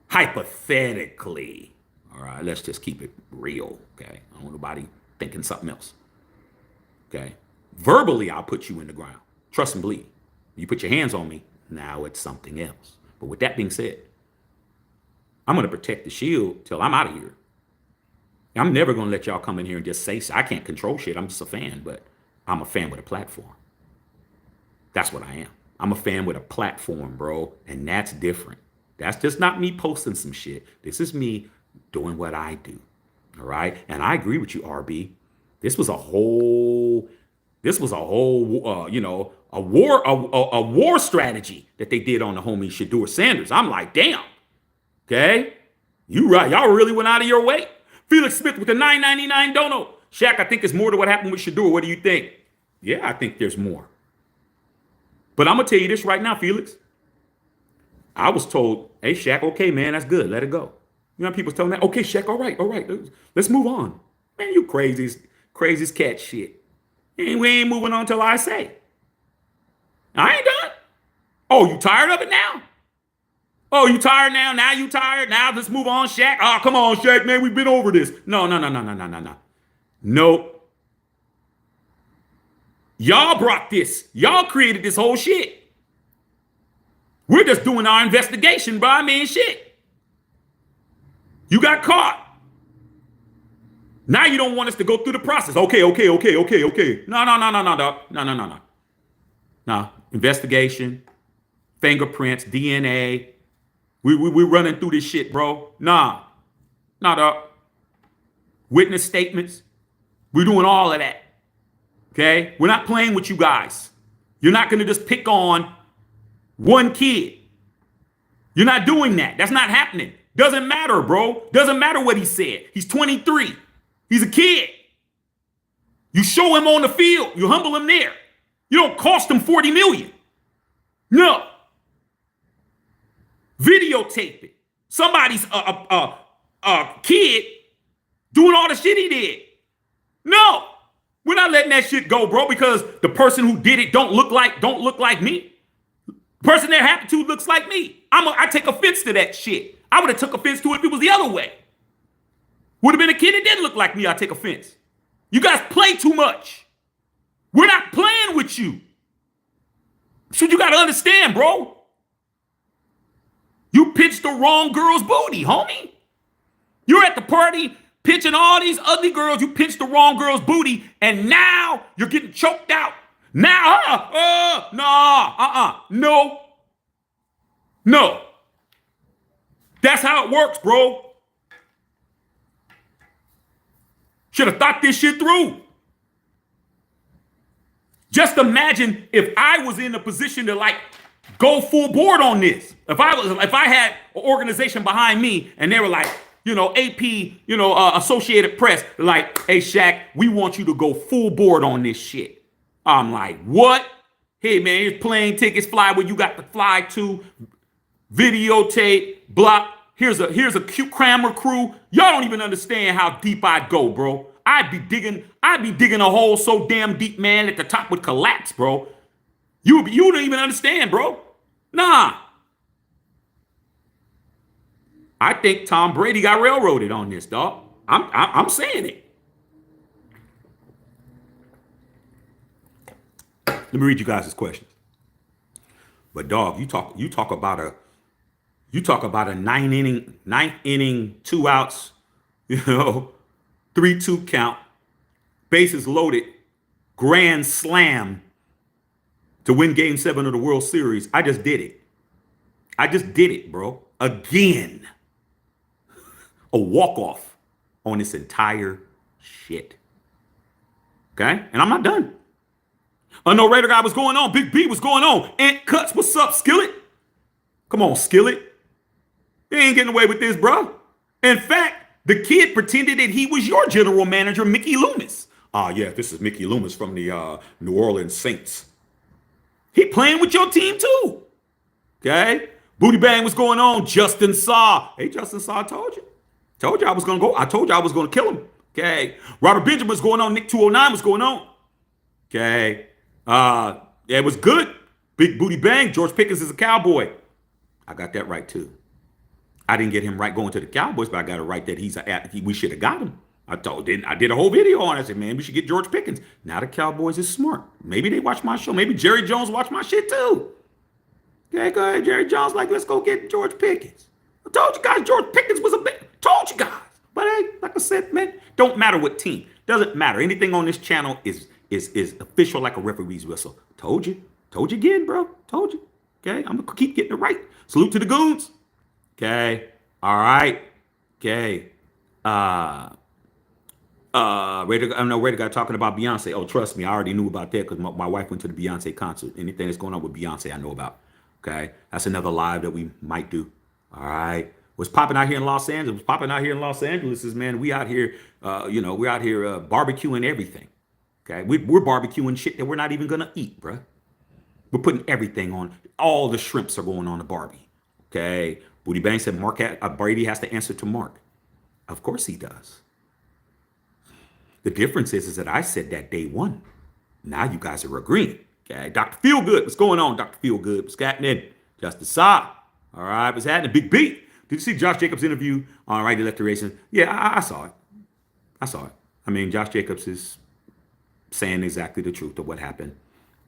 Hypothetically, all right, let's just keep it real, okay? I don't want nobody thinking something else. Okay. Verbally, I'll put you in the ground. Trust and believe. You put your hands on me, now it's something else. But with that being said, I'm going to protect the shield till I'm out of here. I'm never going to let y'all come in here and just say, I can't control shit. I'm just a fan, but I'm a fan with a platform. That's what I am. I'm a fan with a platform, bro. And that's different. That's just not me posting some shit. This is me doing what I do. All right. And I agree with you, RB. This was a whole, a war strategy that they did on the homie Shedeur Sanders. I'm like, damn. Okay. You right. Y'all really went out of your way. Felix Smith with the $9.99 dono. Shaq, I think there's more to what happened with Shedeur. What do you think? Yeah, I think there's more. But I'm going to tell you this right now, Felix. I was told, hey, Shaq, okay, man, that's good. Let it go. You know, people telling me, okay, Shaq, all right, let's move on. Man, you craziest cat shit. And we ain't moving on until I say. I ain't done. Oh, you tired of it now? Oh, you tired now? Now you tired? Now let's move on, Shaq. Oh, come on, Shaq, man, we've been over this. No. Nope. Y'all brought this. Y'all created this whole shit. We're just doing our investigation, bro. I mean, shit. You got caught. Now you don't want us to go through the process. Okay. No. No. Investigation, fingerprints, DNA. We're running through this shit, bro. Nah. Not up. Witness statements. We're doing all of that. Okay? We're not playing with you guys. You're not going to just pick on one kid. You're not doing that. That's not happening. Doesn't matter, bro. Doesn't matter what he said. He's 23. He's a kid. You show him on the field. You humble him there. You don't cost him $40 million. No. Videotape it. Somebody's kid doing all the shit he did. No. We're not letting that shit go, bro, because the person who did it don't look like me. The person that happened to looks like me. I take offense to that shit. I would have took offense to it if it was the other way. Would have been a kid that didn't look like me, I'd take offense. You guys play too much. We're not playing with you. So you got to understand, bro. You pitched the wrong girl's booty, homie. You're at the party pitching all these ugly girls. You pitched the wrong girl's booty, and now you're getting choked out. Now, no. That's how it works, bro. Should have thought this shit through. Just imagine if I was in a position to like go full board on this. If I had an organization behind me and they were like, AP, Associated Press, like, hey, Shaq, we want you to go full board on this shit. I'm like, what? Hey, man, here's plane tickets, fly where you got to fly to, videotape, block. Here's a cute camera crew. Y'all don't even understand how deep I'd go, bro. I'd be digging a hole so damn deep, man, that the top would collapse, bro. You don't even understand, bro. Nah. I think Tom Brady got railroaded on this, dog. I'm saying it. Let me read you guys' questions. But dog, you talk about a ninth inning, 2 outs, 3-2 count, bases loaded, grand slam, to win Game 7 of the World Series. I just did it. I just did it, bro. Again. A walk-off on this entire shit. Okay? And I'm not done. No Raider guy was going on. Big B was going on. Ant Cuts, what's up, Skillet? Come on, Skillet. You ain't getting away with this, bro. In fact, the kid pretended that he was your general manager, Mickey Loomis. Yeah, this is Mickey Loomis from the New Orleans Saints. He playing with your team too. Okay? Booty Bang was going on. Justin Saw. Hey, Justin Saw, I told you. Told you I was going to go. I told you I was going to kill him. Okay? Robert Benjamin was going on. Nick 209 was going on. Okay? Yeah, it was good. Big Booty Bang. George Pickens is a Cowboy. I got that right too. I didn't get him right going to the Cowboys, but I got it right that we should have got him. I did a whole video on it. I said, man, we should get George Pickens. Now the Cowboys is smart. Maybe they watch my show. Maybe Jerry Jones watch my shit too. Okay, go ahead, Jerry Jones. Like, let's go get George Pickens. I told you guys George Pickens was a big. Told you guys. But hey, like I said, man, don't matter what team. Doesn't matter. Anything on this channel is official like a referee's whistle. Told you. Told you again, bro. Told you. Okay, I'm gonna keep getting it right. Salute to the goons. Okay. All right. Okay. Raider guy talking about Beyonce. Oh, trust me, I already knew about that because my wife went to the Beyonce concert. Anything that's going on with Beyonce, I know about. Okay. That's another live that we might do. All right. What's popping out here in Los Angeles? What's popping out here in Los Angeles is, man, we out here, we're out here barbecuing everything. Okay. We're barbecuing shit that we're not even going to eat, bruh. We're putting everything on. All the shrimps are going on the Barbie. Okay. Booty Bang said Brady has to answer to Mark. Of course he does. The difference is that I said that day one. Now you guys are agreeing. Okay. Dr. Feelgood, what's going on, Dr. Feelgood? What's happening? Justice Saab. All right. What's happening? Big B. Did you see Josh Jacobs' interview on Right to Left Racing? Yeah, I saw it. I saw it. I mean, Josh Jacobs is saying exactly the truth of what happened.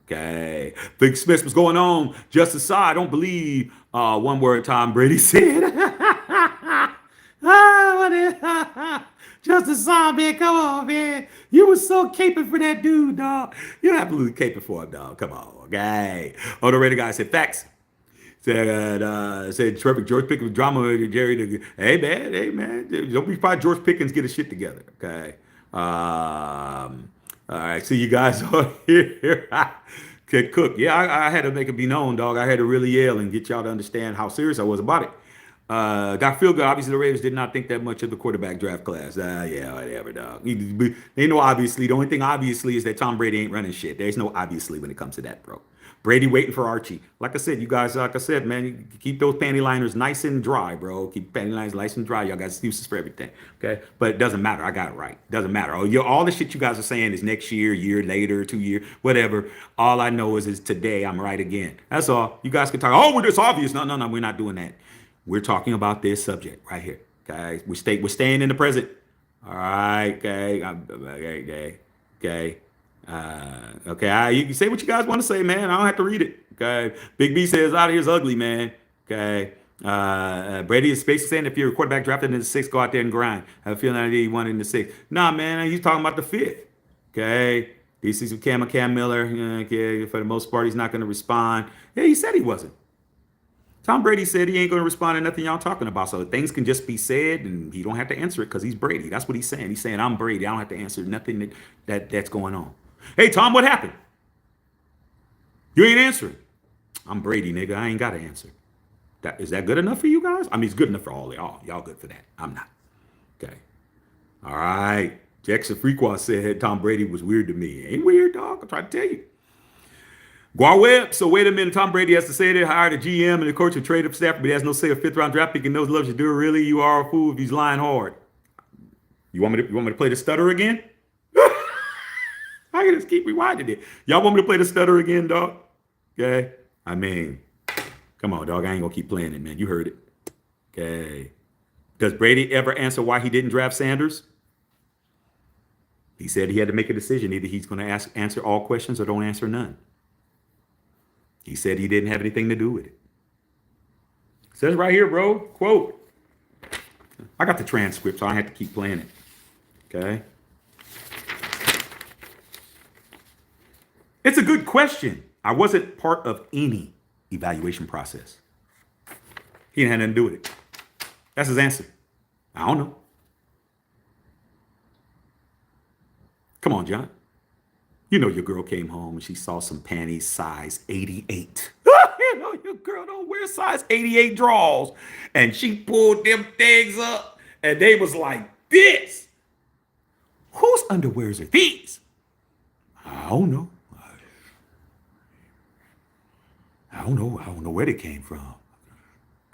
Okay. Big Smith was going on. Justice Saab, I don't believe one word Tom Brady said. Justice Saab, man, come on, man. You was so caping for that dude, dog. You absolutely caping for him, dog. Come on, okay. Oh, the Raider guy said facts. Said terrific George Pickens drama. Jerry, hey man, don't be surprised George Pickens get his shit together. Okay. All right, see you guys on here. Okay, Cook. Yeah, I had to make it be known, dog. I had to really yell and get y'all to understand how serious I was about it. Dr. Feelgood, obviously the Raiders did not think that much of the quarterback draft class. Yeah, whatever, dog. They know obviously. The only thing obviously is that Tom Brady ain't running shit. There's no obviously when it comes to that, bro. Brady waiting for Archie. Like I said, you guys, like I said, man, you keep those panty liners nice and dry, bro. Keep panty liners nice and dry. Y'all got excuses for everything, okay? But it doesn't matter. I got it right. Doesn't matter. All the shit you guys are saying is next year, year later, 2 years, whatever. All I know is today I'm right again. That's all. You guys can talk, oh, well, it's obvious. No, we're not doing that. We're talking about this subject right here, guys. We're staying in the present. All right, okay, okay. Okay, you can say what you guys want to say, man. I don't have to read it. Okay. Big B says out of here's ugly, man. Okay. Brady is basically saying if you're a quarterback drafted in the 6th, go out there and grind. I have a feeling that he won in the 6th. Nah, man, he's talking about the 5th. Okay. These sees Cam Miller. Okay, for the most part, he's not going to respond. Yeah, he said he wasn't. Tom Brady said he ain't going to respond to nothing y'all talking about. So things can just be said and he don't have to answer it because he's Brady. That's what he's saying. He's saying, I'm Brady. I don't have to answer nothing that's going on. Hey, Tom, what happened? You ain't answering. I'm Brady, nigga. I ain't got to answer. Is that good enough for you guys? I mean, it's good enough for all y'all. Y'all good for that. I'm not. Okay. All right. Jackson Frequas said Tom Brady was weird to me. Ain't weird, dog. I'm trying to tell you. Guar Webb. So wait a minute. Tom Brady has to say they hired a GM and the coach and trade up staff, but he has no say a 5th-round draft pick and knows loves Shador. Really, you are a fool if he's lying hard. You want me to play the stutter again? I can just keep rewinding it. Y'all want me to play the stutter again, dog? Okay. I mean, come on, dog. I ain't gonna keep playing it, man. You heard it. Okay. Does Brady ever answer why he didn't draft Sanders? He said he had to make a decision. Either he's going to answer all questions or don't answer none. He said he didn't have anything to do with it. It says right here, bro. Quote. I got the transcript, so I have to keep playing it. Okay. It's a good question. I wasn't part of any evaluation process. He didn't have nothing to do with it. That's his answer. I don't know. Come on, John. You know your girl came home and she saw some panties size 88. You know your girl don't wear size 88 draws. And she pulled them things up and they was like this. Whose underwears are these? I don't know. I don't know. I don't know where they came from.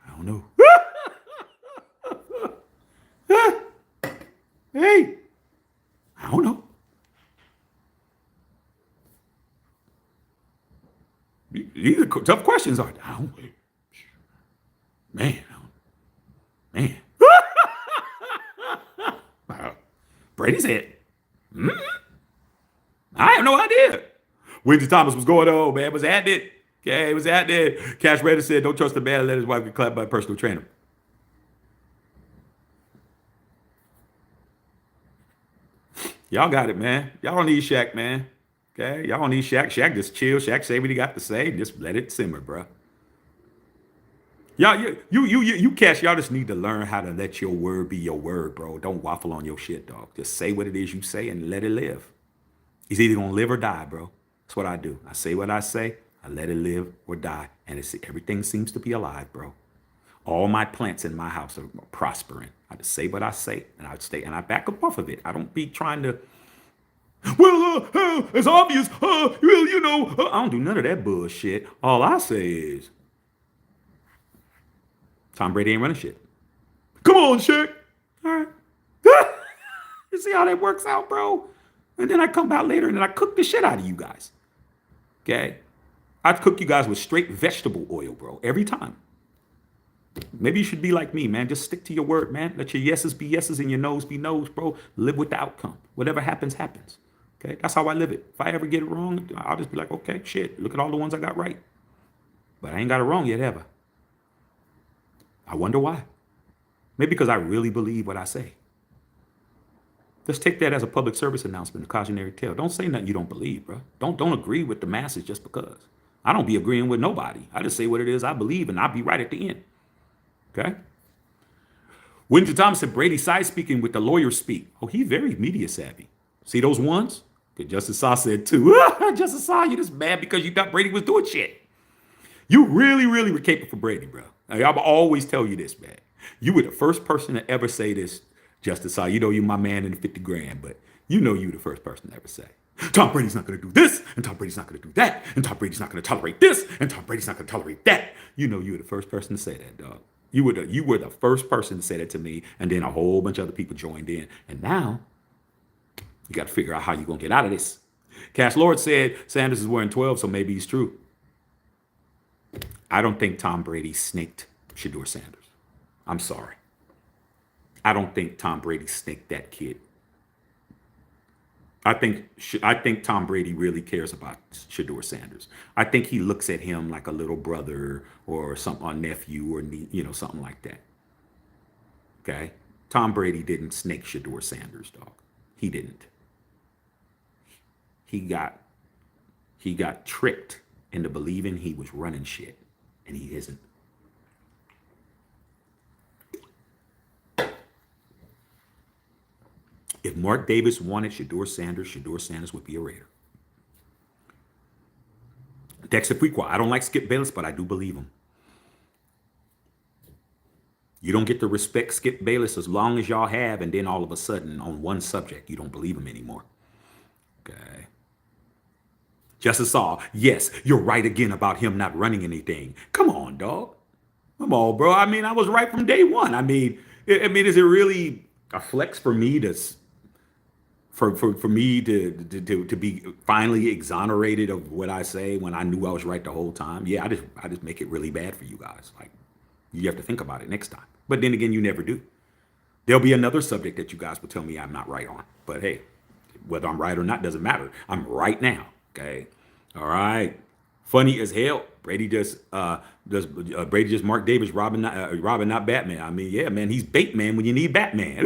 I don't know. Hey, I don't know. These are tough questions, aren't they? I don't, man, man. Brady said, I have no idea. Wendy Thomas was going on, man. Was at it. Okay, was at it. Cash Redder said, don't trust a man and let his wife get clapped by a personal trainer. Y'all got it, man. Y'all don't need Shaq, man. Okay, y'all don't need Shaq. Shaq just chill. Shaq say what he got to say. Just let it simmer, bro. Y'all, you Cash, y'all just need to learn how to let your word be your word, bro. Don't waffle on your shit, dog. Just say what it is you say and let it live. It's either gonna live or die, bro. That's what I do. I say what I say. I let it live or die, and everything seems to be alive, bro. All my plants in my house are prospering. I just say what I say, and I back up off of it. I don't be trying to. Well, it's obvious. Well, you know, I don't do none of that bullshit. All I say is, Tom Brady ain't running shit. Come on, Shaq. All right. You see how that works out, bro? And then I come out later and then I cook the shit out of you guys. Okay? I cook you guys with straight vegetable oil, bro, every time. Maybe you should be like me, man. Just stick to your word, man. Let your yeses be yeses and your noes be noes, bro. Live with the outcome. Whatever happens, happens. Okay? That's how I live it. If I ever get it wrong, I'll just be like, okay, shit, look at all the ones I got right. But I ain't got it wrong yet, ever. I wonder why. Maybe because I really believe what I say. Let's take that as a public service announcement, a cautionary tale. Don't say nothing you don't believe, bro. Don't agree with the masses just because. I don't be agreeing with nobody. I just say what it is I believe, and I'll be right at the end. Okay? Winter Thomas said Brady side speaking with the lawyer speak. Oh, he's very media savvy. See those ones? Okay, Justice Saw said too. Justice Saw, you just mad because you thought Brady was doing shit. You really, really were capable for Brady, bro. I'll always tell you this, man. You were the first person to ever say this, Justice Saw. You know you're my man in the 50 grand, but you know you the first person to ever say, Tom Brady's not going to do this, and Tom Brady's not going to do that, and Tom Brady's not going to tolerate this, and Tom Brady's not going to tolerate that. You know you were the first person to say that, dog. You were the first person to say that to me, and then a whole bunch of other people joined in. And now, you got to figure out how you're going to get out of this. Cash Lord said Sanders is wearing 12, so maybe he's true. I don't think Tom Brady snaked Shador Sanders. I'm sorry. I don't think Tom Brady snaked that kid. I think Tom Brady really cares about Shador Sanders. I think he looks at him like a little brother or something, a nephew, or something like that. Okay, Tom Brady didn't snake Shador Sanders, dog. He didn't. He got tricked into believing he was running shit, and he isn't. If Mark Davis wanted Shador Sanders would be a Raider. Dexter Frequat, I don't like Skip Bayless, but I do believe him. You don't get to respect Skip Bayless as long as y'all have, and then all of a sudden, on one subject, you don't believe him anymore. Okay. Justice Saw, yes, you're right again about him not running anything. Come on, dog. Come on, bro. I mean, I was right from day one. I mean, is it really a flex for me to... For me to be finally exonerated of what I say when I knew I was right the whole time? Yeah, I just make it really bad for you guys. Like, you have to think about it next time. But then again, you never do. There'll be another subject that you guys will tell me I'm not right on. But hey, whether I'm right or not doesn't matter. I'm right now. Okay. All right. Funny as hell. Brady just Mark Davis Robin not Batman. I mean, yeah, man, he's bait man when you need Batman.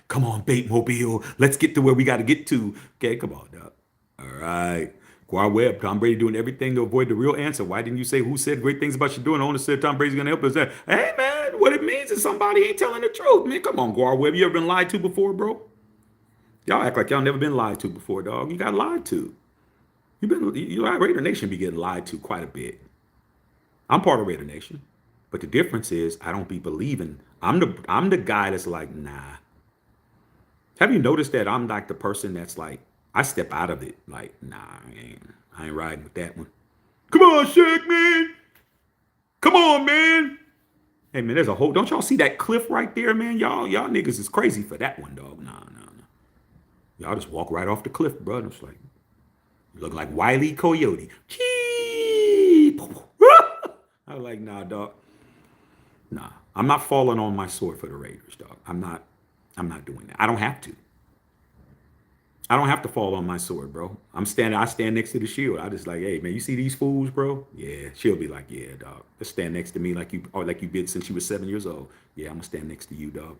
Come on, Batemobile. Let's get to where we got to get to. Okay, come on, dog. All right. Guar Webb, Tom Brady doing everything to avoid the real answer. Why didn't you say who said great things about Shador? And owner said Tom Brady's gonna help us. Hey man, what it means is somebody ain't telling the truth, man. Come on, Guar Webb. You ever been lied to before, bro? Y'all act like y'all never been lied to before, dog. You got lied to. Raider Nation be getting lied to quite a bit. I'm part of Raider Nation, but the difference is I don't be believing. I'm the guy that's like, nah. Have you noticed that I'm like the person that's like, I step out of it, like, nah, I ain't riding with that one. Come on, Shaq, man. Come on, man. Hey man, there's a whole. Don't y'all see that cliff right there, man? Y'all niggas is crazy for that one, dog. Nah. Y'all just walk right off the cliff, bro. It's like, you look like Wile E. Coyote. Chee! I was like, nah, dog. Nah, I'm not falling on my sword for the Raiders, dog. I'm not doing that. I don't have to. I don't have to fall on my sword, bro. I stand next to the shield. I just like, hey, man, you see these fools, bro? Yeah, she'll be like, yeah, dog. Just stand next to me like you did since you were 7 years old. Yeah, I'm gonna stand next to you, dog.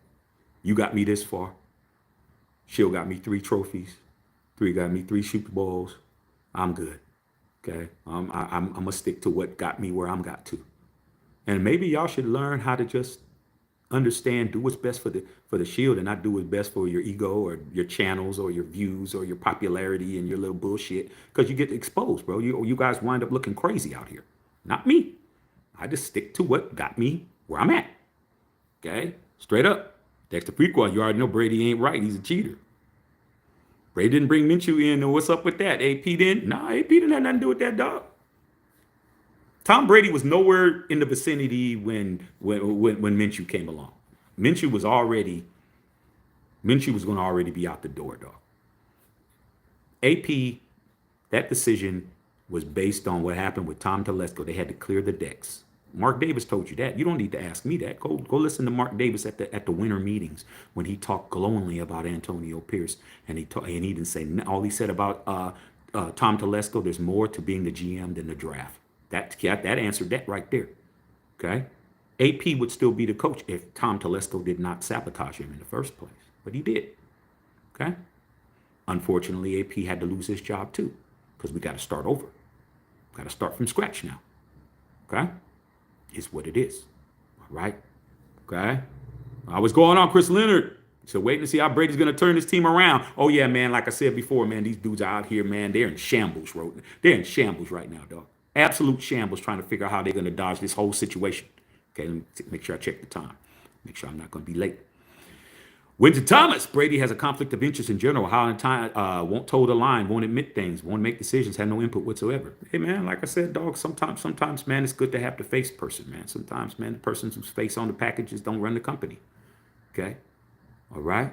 You got me this far. She'll got me 3 trophies. 3 got me 3 Super Bowls. I'm good. Okay, I'm gonna stick to what got me where I'm got to. And maybe y'all should learn how to just understand, do what's best for the shield, and not do what's best for your ego or your channels or your views or your popularity and your little bullshit, because you get exposed, bro. You guys wind up looking crazy out here. Not me. I just stick to what got me where I'm at. Okay, straight up. Dexter Prequel, you already know Brady ain't right. He's a cheater. Brady didn't bring Minshew in, and what's up with that? AP didn't? Nah, AP didn't have nothing to do with that, dog. Tom Brady was nowhere in the vicinity when Minshew came along. Minshew was going to already be out the door, dog. AP, that decision was based on what happened with Tom Telesco. They had to clear the decks. Mark Davis told you that. You don't need to ask me that. Go listen to Mark Davis at the winter meetings when he talked glowingly about Antonio Pierce, and he didn't say all he said about Tom Telesco. There's more to being the GM than the draft. That answered that right there. Okay, AP would still be the coach if Tom Telesco did not sabotage him in the first place, but he did. Okay, unfortunately, AP had to lose his job too, because we got to start over. Got to start from scratch now. Okay. It's what it is. All right. Okay. What's going on, Chris Leonard? So waiting to see how Brady's going to turn this team around. Oh, yeah, man. Like I said before, man, these dudes are out here, man. They're in shambles, bro. They're in shambles right now, dog. Absolute shambles, trying to figure out how they're going to dodge this whole situation. Okay. Let me make sure I check the time. Make sure I'm not going to be late. Winter Thomas, Brady has a conflict of interest in general. How in time won't toe the line, won't admit things, won't make decisions, have no input whatsoever. Hey man, like I said, dog. Sometimes, man, it's good to have the face person, man. Sometimes, man, the person whose face on the packages don't run the company. Okay, all right.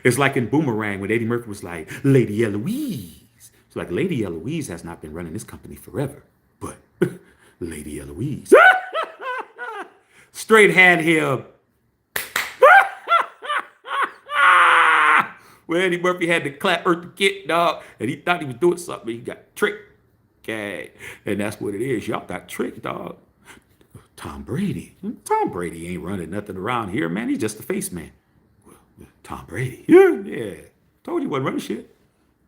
It's like in Boomerang when Eddie Murphy was like, Lady Eloise. It's like Lady Eloise has not been running this company forever, but Lady Eloise straight had him. Where Eddie Murphy had to clap Earth the Kid, dog, and he thought he was doing something. He got tricked. Okay. And that's what it is. Y'all got tricked, dog. Tom Brady. Tom Brady ain't running nothing around here, man. He's just a face man. Well, Tom Brady. Yeah. Told you wasn't running shit.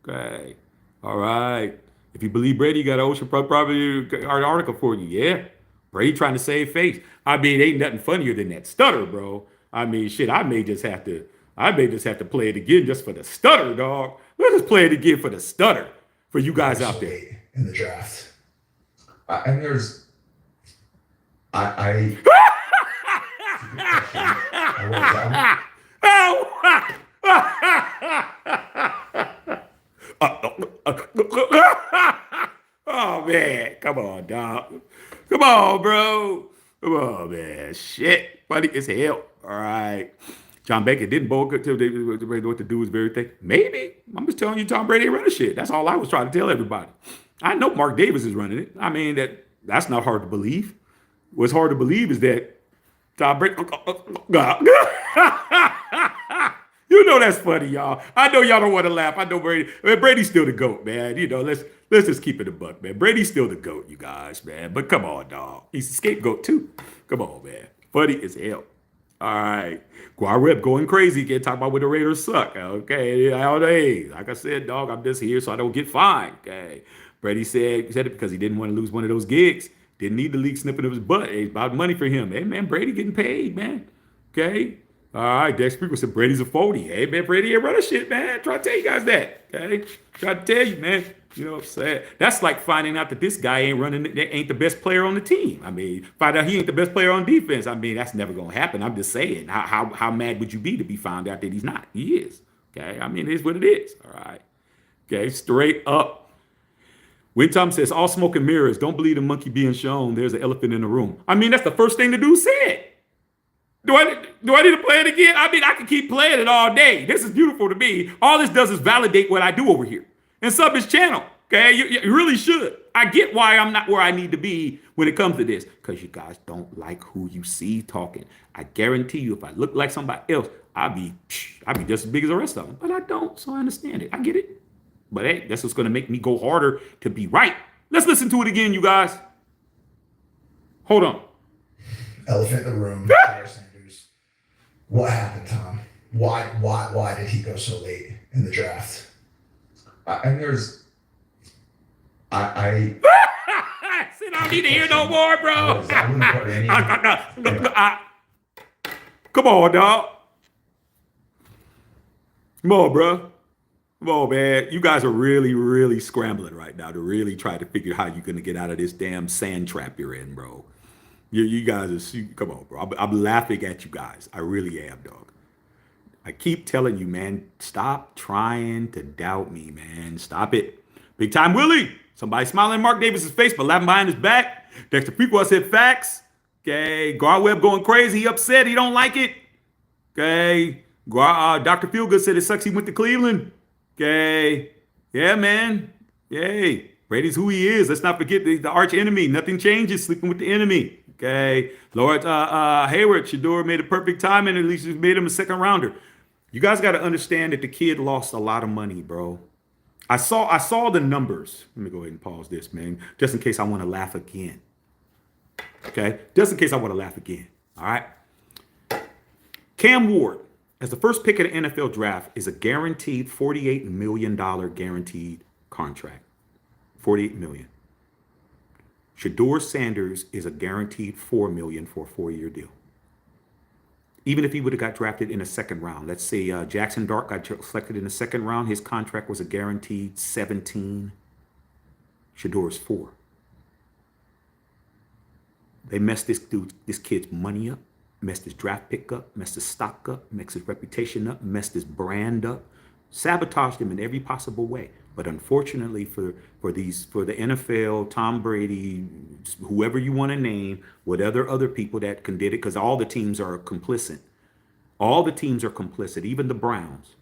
Okay. All right. If you believe Brady, you got an Ocean probably article for you. Yeah. Brady trying to save face. I mean, ain't nothing funnier than that stutter, bro. I mean, shit, I may just have to play it again just for the stutter, dog. Let's just play it again for the stutter for you guys out there. In the draft. And there's, I Oh man, come on, dog. Come on, bro. Come on, man. Shit, funny as hell. All right. John Baker didn't bowl good till they know what to do is very thing. Maybe. I'm just telling you, Tom Brady ain't running shit. That's all I was trying to tell everybody. I know Mark Davis is running it. I mean, that's not hard to believe. What's hard to believe is that Tom Brady. You know that's funny, y'all. I know y'all don't want to laugh. I know Brady's still the GOAT, man. You know, let's just keep it a buck, man. Brady's still the GOAT, you guys, man. But come on, dog. He's the scapegoat too. Come on, man. Funny as hell. All right. Guar Webb going crazy. Can't talk about when the Raiders suck. Okay. Hey, like I said, dog, I'm just here so I don't get fined. Okay. Brady said it because he didn't want to lose one of those gigs. Didn't need the league snipping of his butt. It's about money for him. Hey, man, Brady getting paid, man. Okay? All right, Dex Sprinkle said Brady's a 40. Hey, man, Brady ain't running shit, man. Try to tell you guys that. Okay? Try to tell you, man. You know what I'm saying? That's like finding out that this guy ain't the best player on the team. I mean, find out he ain't the best player on defense. I mean, that's never gonna happen. I'm just saying. How mad would you be to be found out that he's not? He is. Okay. I mean, it is what it is. All right. Okay, straight up. When Tom says all smoke and mirrors, don't believe the monkey being shown. There's an elephant in the room. I mean, that's the first thing the dude said. Do I need to play it again? I mean, I can keep playing it all day. This is beautiful to me. All this does is validate what I do over here. And sub his channel. Okay, you really should. I get why I'm not where I need to be when it comes to this. Because you guys don't like who you see talking. I guarantee you, if I look like somebody else, I'd be just as big as the rest of them. But I don't, so I understand it. I get it. But hey, that's what's going to make me go harder to be right. Let's listen to it again, you guys. Hold on. Elephant in the room. Shador Sanders. What happened, Tom? Why did he go so late in the draft? And there's, I Sit down, need to hear no more, bro. I wouldn't put any. Come on, dog. Come on, bro. Come on, man. You guys are really, really scrambling right now to really try to figure how you're going to get out of this damn sand trap you're in, bro. You guys are, come on, bro. I'm laughing at you guys. I really am, dog. I keep telling you, man, stop trying to doubt me, man. Stop it. Big time Willie. Somebody smiling in Mark Davis's face, but laughing behind his back. Dexter Prequel said facts. Okay. Gar Webb going crazy. He upset. He don't like it. Okay. Dr. Feelgood said it sucks he went to Cleveland. Okay. Yeah, man. Yay. Brady's who he is. Let's not forget the arch enemy. Nothing changes. Sleeping with the enemy. Okay. Lord Hayward, Shador made a perfect time, and at least made him a second rounder. You guys got to understand that the kid lost a lot of money, bro. I saw the numbers. Let me go ahead and pause this, man, just in case I want to laugh again. Okay? Just in case I want to laugh again. All right? Cam Ward, as the first pick of the NFL draft, is a guaranteed $48 million guaranteed contract. $48 million. Shador Sanders is a guaranteed $4 million for a 4-year deal. Even if he would have got drafted in the second round, let's say Jackson Dart got selected in the second round, his contract was a guaranteed 17. Shador's 4. They messed this kid's money up, messed his draft pick up, messed his stock up, messed his reputation up, messed his brand up, sabotaged him in every possible way. But unfortunately for the NFL, Tom Brady, whoever you want to name, whatever other people that did it, because all the teams are complicit. All the teams are complicit, even the Browns.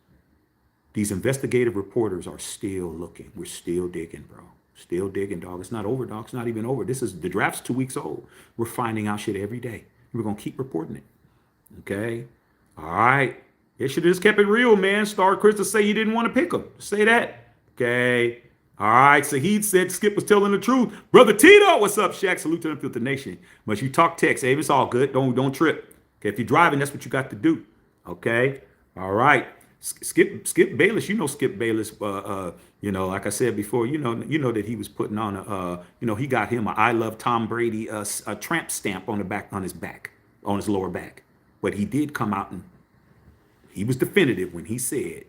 These investigative reporters are still looking. We're still digging, bro. Still digging, dog. It's not over, dog. It's not even over. The draft's 2 weeks old. We're finding out shit every day. We're gonna keep reporting it. Okay? All right. They should have just kept it real, man. Star Chris to say you didn't want to pick him. Say that. Okay. All right. Saheed said Skip was telling the truth. Brother Tito, what's up, Shaq? Salute to the nation. But you talk text, Abe. It's all good. Don't trip. Okay. If you're driving, that's what you got to do. Okay. All right. Skip Bayless. You know Skip Bayless. Like I said before, you know that he was putting on he got him a I Love Tom Brady a tramp stamp on his lower back. But he did come out and he was definitive when he said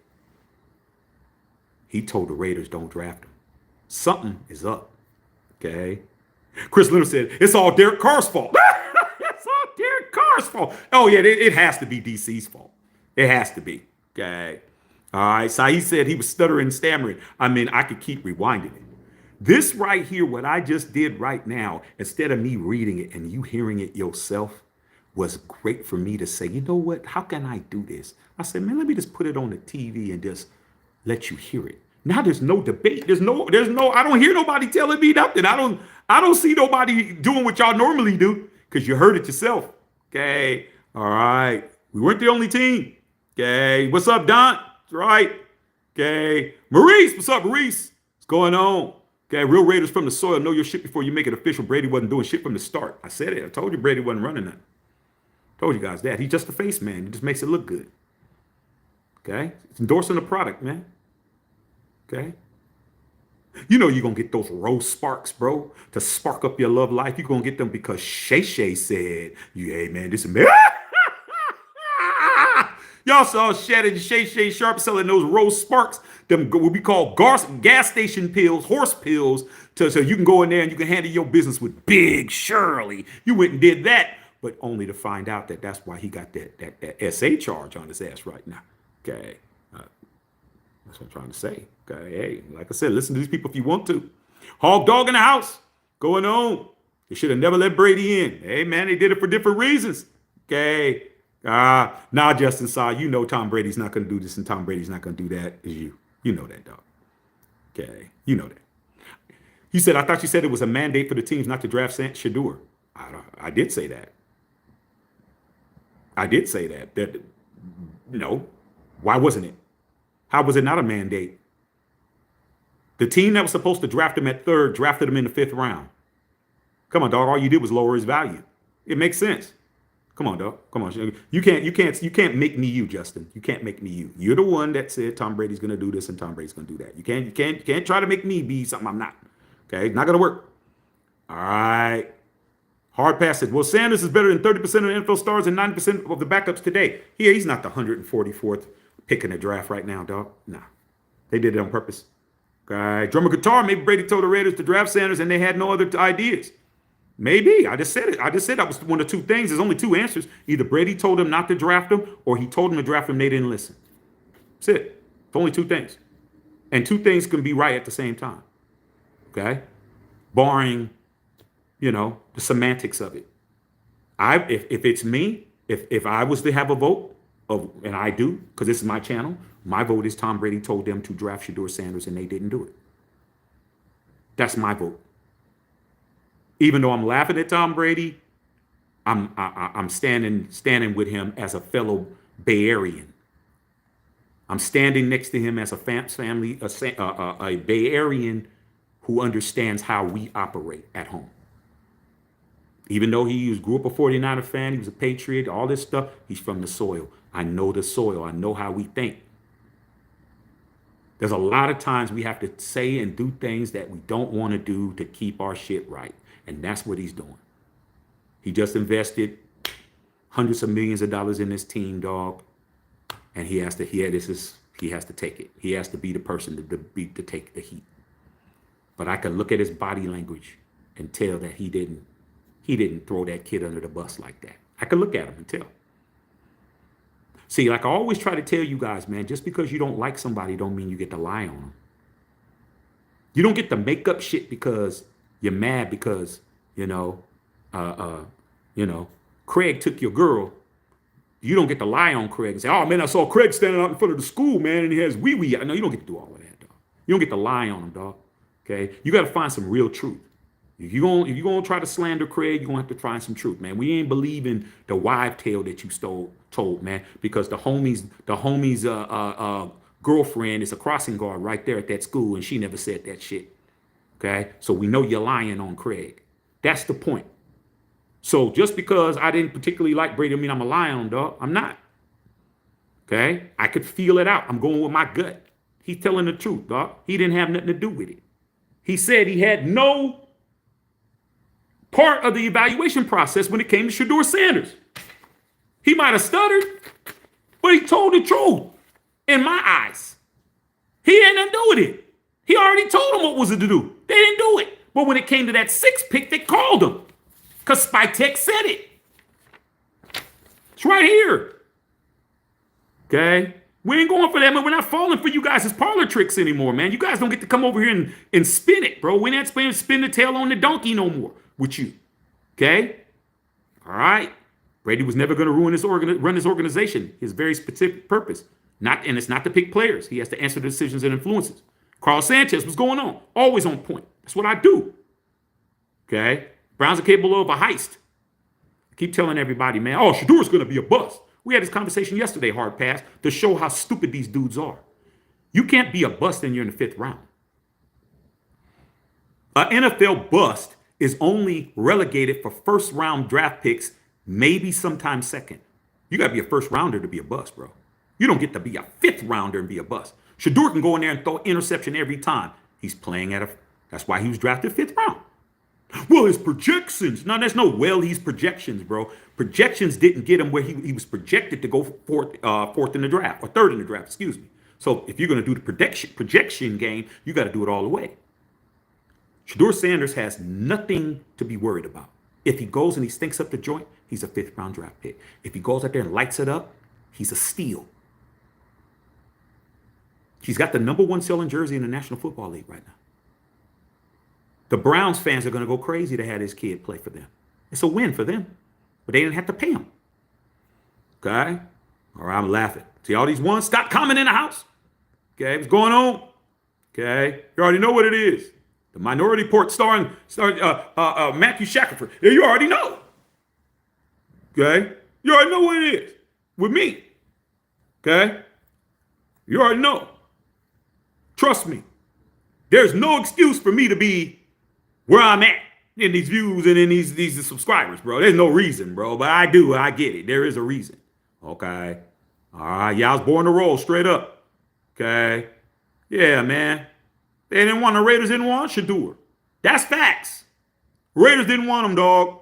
he told the Raiders don't draft him. Something is up. Okay. Chris Leonard said, it's all Derek Carr's fault. It's all Derek Carr's fault. Oh, yeah, it has to be DC's fault. It has to be. Okay. All right. So he said he was stuttering and stammering. I mean, I could keep rewinding it. This right here, what I just did right now, instead of me reading it and you hearing it yourself, was great for me to say, you know what? How can I do this? I said, man, let me just put it on the TV and just let you hear it. Now there's no debate. There's no, I don't hear nobody telling me nothing. I don't see nobody doing what y'all normally do because you heard it yourself. Okay. All right. We weren't the only team. Okay. What's up, Don? That's right. Okay. Maurice. What's up, Maurice? What's going on? Okay. Real Raiders from the soil. Know your shit before you make it official. Brady wasn't doing shit from the start. I said it. I told you Brady wasn't running that. Told you guys that. He's just a face man. He just makes it look good. Okay. It's endorsing the product, man. Okay. You know you're going to get those rose sparks, bro, to spark up your love life. You're going to get them because Shay Shay said, hey, man, this is man. Y'all saw Shed and Shay Shay Sharp selling those rose sparks, them what we call gas station pills, horse pills, so you can go in there and you can handle your business with Big Shirley. You went and did that, but only to find out that that's why he got that SA charge on his ass right now. Okay. That's what I'm trying to say. Okay. Hey, like I said, listen to these people if you want to. Hog dog in the house. Going on. They should have never let Brady in. Hey, man, they did it for different reasons. Okay. Nah, Justin Saw, you know Tom Brady's not going to do this and Tom Brady's not going to do that. Is you. You know that, dog. Okay. You know that. You said, I thought you said it was a mandate for the teams not to draft Shedeur. I did say that. I did say that. No. Why wasn't it? How was it not a mandate? The team that was supposed to draft him at 3rd drafted him in the 5th round. Come on, dog. All you did was lower his value. It makes sense. Come on, dog. Come on. You can't make me you, Justin. You can't make me you. You're the one that said Tom Brady's gonna do this and Tom Brady's gonna do that. You can't try to make me be something I'm not. Okay, not gonna work. All right. Hard passage. Well, Sanders is better than 30% of the NFL stars and 90% of the backups today. Yeah, he's not the 144th pick in the draft right now, dog. Nah. They did it on purpose. Okay. Drummer guitar, maybe Brady told the Raiders to draft Sanders and they had no other ideas. Maybe. I just said it. I just said that was one of 2 things. There's only 2 answers. Either Brady told him not to draft him or he told him to draft him and they didn't listen. That's it. It's only 2 things. And 2 things can be right at the same time. Okay? Barring, the semantics of it. If it's me, if I was to have a vote, and I do, because this is my channel, my vote is Tom Brady told them to draft Shador Sanders and they didn't do it. That's my vote. Even though I'm laughing at Tom Brady, I'm standing with him as a fellow Bay Arean. I'm standing next to him as a family, a Bay Arean who understands how we operate at home. Even though he grew up a 49er fan, he was a Patriot, all this stuff, he's from the soil. I know the soil. I know how we think. There's a lot of times we have to say and do things that we don't want to do to keep our shit right. And that's what he's doing. He just invested hundreds of millions of dollars in this team, dog. And he has to take it. He has to be the person to take the heat. But I can look at his body language and tell that he didn't throw that kid under the bus like that. I can look at him and tell. See, like I always try to tell you guys, man, just because you don't like somebody don't mean you get to lie on them. You don't get to make up shit because you're mad because, Craig took your girl. You don't get to lie on Craig and say, oh, man, I saw Craig standing out in front of the school, man, and he has wee-wee. No, you don't get to do all of that, dog. You don't get to lie on him, dog. Okay? You got to find some real truth. If you're gonna try to slander Craig, you're gonna have to find some truth, man. We ain't believing the wives' tale that you told, man, because the homie's girlfriend is a crossing guard right there at that school, and she never said that shit. Okay, so we know you're lying on Craig. That's the point. So just because I didn't particularly like Brady, I mean I'm a lion, dog. I'm not. Okay, I could feel it out. I'm going with my gut. He's telling the truth, dog. He didn't have nothing to do with it. He said he had no part of the evaluation process when it came to Shedeur Sanders. He might have stuttered, but he told the truth in my eyes. He had nothing to do with it. He already told them what was it to do. They didn't do it. But when it came to that 6th pick, they called him because Spytek said it. It's right here. Okay? We ain't going for that, man. We're not falling for you guys' parlor tricks anymore, man. You guys don't get to come over here and spin it, bro. We're not spin the tail on the donkey no more with you. Okay? All right? Brady was never going to run his organization, his very specific purpose. And it's not to pick players. He has to answer the decisions and influences. Carl Sanchez, what's going on? Always on point. That's what I do. Okay? Browns are capable of a heist. I keep telling everybody, man, oh, Shedor's going to be a bust. We had this conversation yesterday, Hard Pass, to show how stupid these dudes are. You can't be a bust and you're in the 5th round. An NFL bust is only relegated for 1st round draft picks, maybe sometimes 2nd. You got to be a 1st rounder to be a bust, bro. You don't get to be a 5th rounder and be a bust. Shedeur can go in there and throw interception every time. He's playing that's why he was drafted 5th round. Well, his projections. No, there's no he's projections, bro. Projections didn't get him where he was projected to go fourth in the draft, or 3rd in the draft, excuse me. So if you're going to do the projection game, you got to do it all the way. Shador Sanders has nothing to be worried about. If he goes and he stinks up the joint, he's a 5th round draft pick. If he goes out there and lights it up, he's a steal. He's got the #1 selling jersey in the National Football League right now. The Browns fans are going to go crazy to have this kid play for them. It's a win for them, but they didn't have to pay him. Okay? All right, I'm laughing. See all these ones? Stop commenting in the house. Okay, what's going on? Okay, you already know what it is. The Minority Report starring Matthew Shackelford. Yeah, you already know. Okay, you already know what it is with me. Okay, you already know. Trust me. There's no excuse for me to be where I'm at in these views and in these subscribers, bro. There's no reason, bro. But I get it. There is a reason. Okay. All right. Yeah, I was born to roll straight up. Okay. Yeah, man. They didn't want the Raiders, didn't want Shedeur. That's facts. Raiders didn't want him, dog.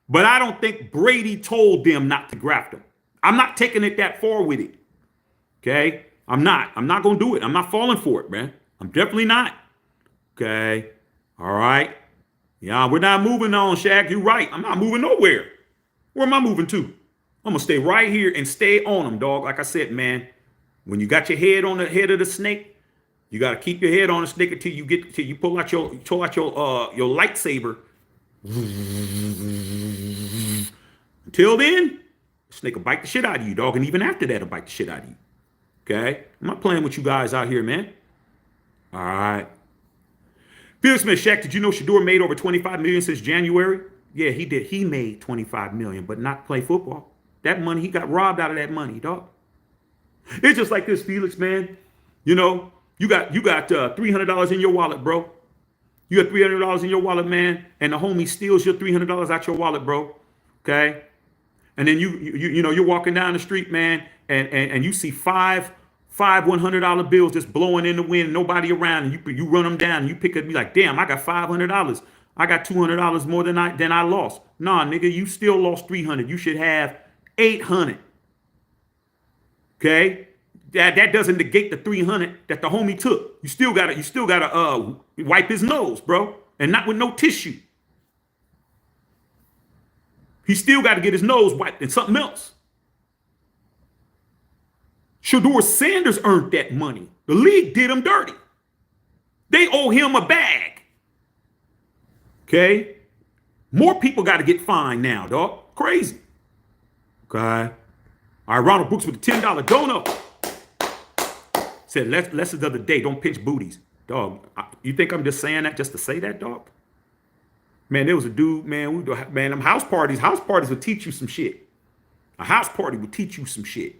But I don't think Brady told them not to draft him. I'm not taking it that far with it. Okay. I'm not going to do it. I'm not falling for it, man. I'm definitely not. Okay. All right. Yeah, we're not moving on, Shaq. You're right. I'm not moving nowhere. Where am I moving to? I'm going to stay right here and stay on them, dog. Like I said, man, when you got your head on the head of the snake, you got to keep your head on the snake until you pull out your lightsaber. Until then, the snake will bite the shit out of you, dog. And even after that, it'll bite the shit out of you. Okay? I'm not playing with you guys out here, man. All right. Bill Smith, Shaq, did you know Shedeur made over $25 million since January? Yeah, he did. He made $25 million, but not play football. That money, he got robbed out of that money, dog. It's just like this, Felix, man. You know, you got $300 in your wallet, bro. You got $300 in your wallet, man, and the homie steals your $300 out your wallet, bro. Okay? And then you know, you're walking down the street, man, and you see five $100 bills just blowing in the wind, nobody around, and you run them down, and you pick up, be like, damn, I got $500. I got $200 more than I lost. Nah, nigga, you still lost $300. You should have $800. Okay? That doesn't negate the $300 that the homie took. You still gotta wipe his nose, bro, and not with no tissue. He still got to get his nose wiped and something else. Shador Sanders earned that money. The league did him dirty. They owe him a bag. Okay? More people got to get fined now, dog. Crazy. Okay? All right, Ronald Brooks with the $10 dono. Said, lesson of the day, don't pinch booties. Dog, you think I'm just saying that just to say that, dog? Man, there was a dude, man, them house parties will teach you some shit. A house party will teach you some shit.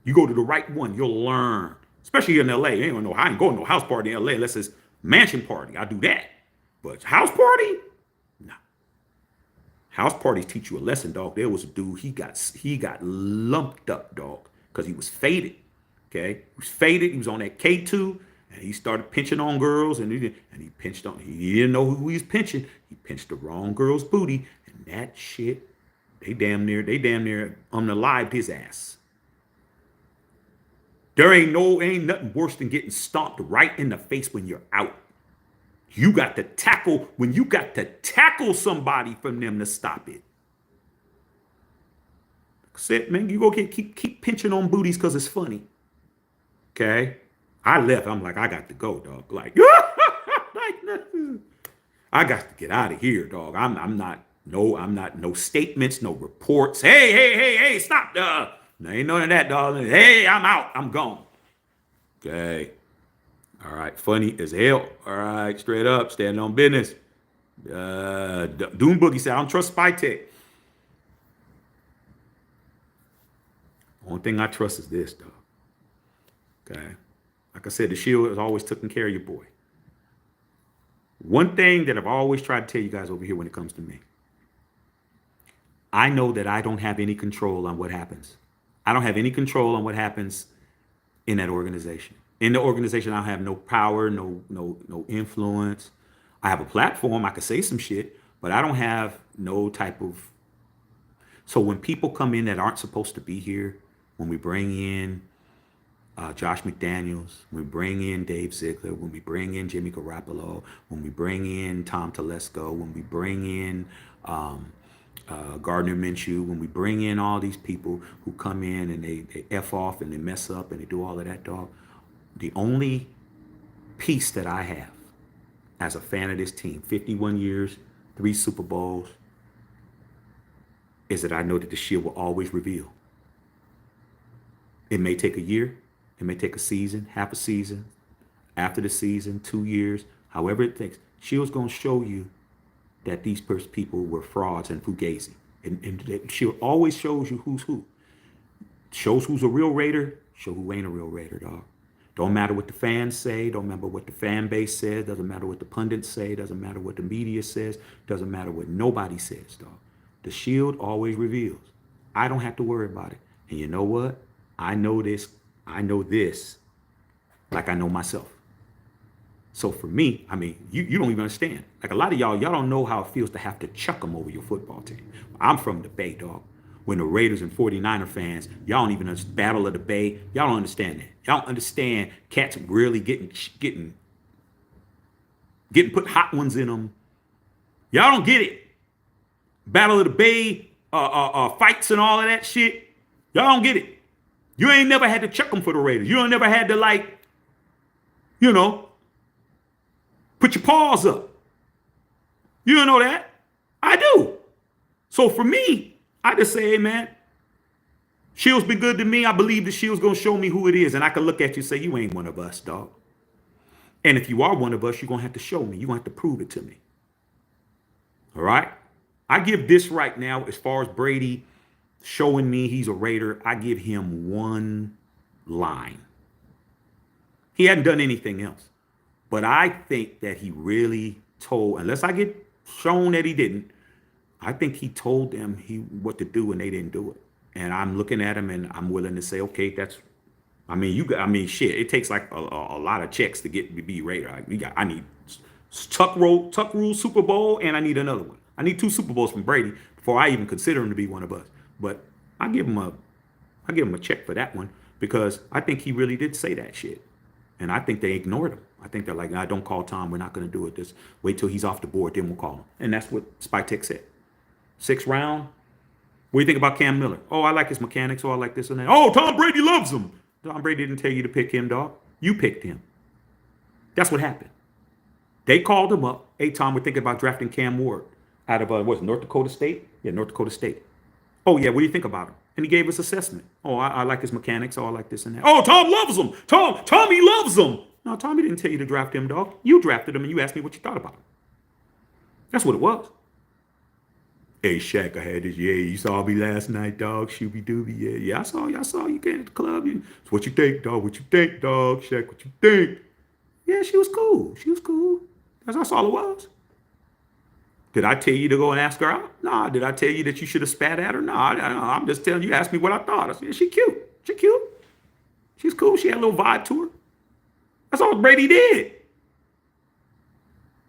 You go to the right one, you'll learn. Especially here in LA. You ain't gonna know. I ain't going to no house party in LA unless it's mansion party. I do that. But house party? No. House parties teach you a lesson, dog. There was a dude, he got lumped up, dog, because he was faded. Okay? He was faded. He was on that K2, and he started pinching on girls, and he pinched on, he didn't know who he was pinching. He pinched the wrong girl's booty, and that shit, they damn near unalived his ass. There ain't nothing worse than getting stomped right in the face when you're out. You got to tackle somebody from them to stop it. Said, man, you go keep pinching on booties because it's funny. Okay? I left. I'm like, I got to go, dog. Like, I got to get out of here, dog. I'm not no statements, no reports. Hey, stop. Ain't none of that, dog. Hey, I'm out. I'm gone. Okay. All right. Funny as hell. All right. Straight up. Standing on business. Doom Boogie said, I don't trust Spy Tech. Only thing I trust is this, dog. Okay. Like I said, the shield has always taken care of your boy. One thing that I've always tried to tell you guys over here when it comes to me, I know that I don't have any control on what happens. I don't have any control on what happens in that organization. In the organization, I have no power, no influence. I have a platform. I could say some shit, but I don't have no type of. So when people come in that aren't supposed to be here, when we bring in Josh McDaniels, when we bring in Dave Ziegler, when we bring in Jimmy Garoppolo, when we bring in Tom Telesco, when we bring in Gardner Minshew, when we bring in all these people who come in and they F off and they mess up and they do all of that, dog. The only piece that I have as a fan of this team, 51 years, 3 Super Bowls, is that I know that the shield will always reveal. It may take a year, it may take a season, half a season, after the season, 2 years, however it takes. Shield's gonna show you that these people were frauds and fugazi. And Shield always shows you who's who. Shows who's a real Raider, show who ain't a real Raider, dog. Don't matter what the fans say, don't matter what the fan base says, doesn't matter what the pundits say, doesn't matter what the media says, doesn't matter what nobody says, dog. The Shield always reveals. I don't have to worry about it. And you know what? I know this like I know myself. So for me, I mean, you don't even understand. Like a lot of y'all don't know how it feels to have to chuck them over your football team. I'm from the Bay, dog. When the Raiders and 49er fans, y'all don't even understand Battle of the Bay. Y'all don't understand that. Y'all don't understand cats really getting put hot ones in them. Y'all don't get it. Battle of the Bay, fights and all of that shit. Y'all don't get it. You ain't never had to chuck them for the Raiders. You ain't never had to put your paws up. You don't know that? I do. So for me, I just say, hey man, Shield's been good to me. I believe the Shield's gonna show me who it is. And I can look at you and say, you ain't one of us, dog. And if you are one of us, you're gonna have to show me. You're gonna have to prove it to me. All right? I give this right now, as far as Brady showing me he's a Raider, I give him one line. He hadn't done anything else. But I think that he really told, unless I get shown that he didn't, I think he told them what to do and they didn't do it. And I'm looking at him and I'm willing to say, okay, shit, it takes like a lot of checks to be Raider. I need Tuck Rule Super Bowl and I need another one. I need 2 Super Bowls from Brady before I even consider him to be one of us. But I give him a check for that one because I think he really did say that shit. And I think they ignored him. I think they're like, nah, don't call Tom. We're not going to do it. Just wait till he's off the board, then we'll call him. And that's what Spytek said. 6th round. What do you think about Cam Miller? Oh, I like his mechanics. Oh, I like this and that. Oh, Tom Brady loves him. Tom Brady didn't tell you to pick him, dog. You picked him. That's what happened. They called him up. Hey, Tom, we're thinking about drafting Cam Ward out of, North Dakota State? Yeah, North Dakota State. Oh, yeah, what do you think about him? And he gave us assessment. Oh, I like his mechanics. Oh, I like this and that. Oh, Tom loves him. Tommy loves him. No, Tommy didn't tell you to draft him, dog. You drafted him and you asked me what you thought about him. That's what it was. Hey, Shaq, I had this. Yeah, you saw me last night, dog. Shooby dooby. Yeah, I saw you get at the club. It's what you think, dog. What you think, dog? Shaq, what you think? Yeah, she was cool. That's all it was. Did I tell you to go and ask her out? Nah. Did I tell you that you should have spat at her? Nah. I'm just telling you, ask me what I thought. I said, she cute. She's cool. She had a little vibe to her. That's all Brady did.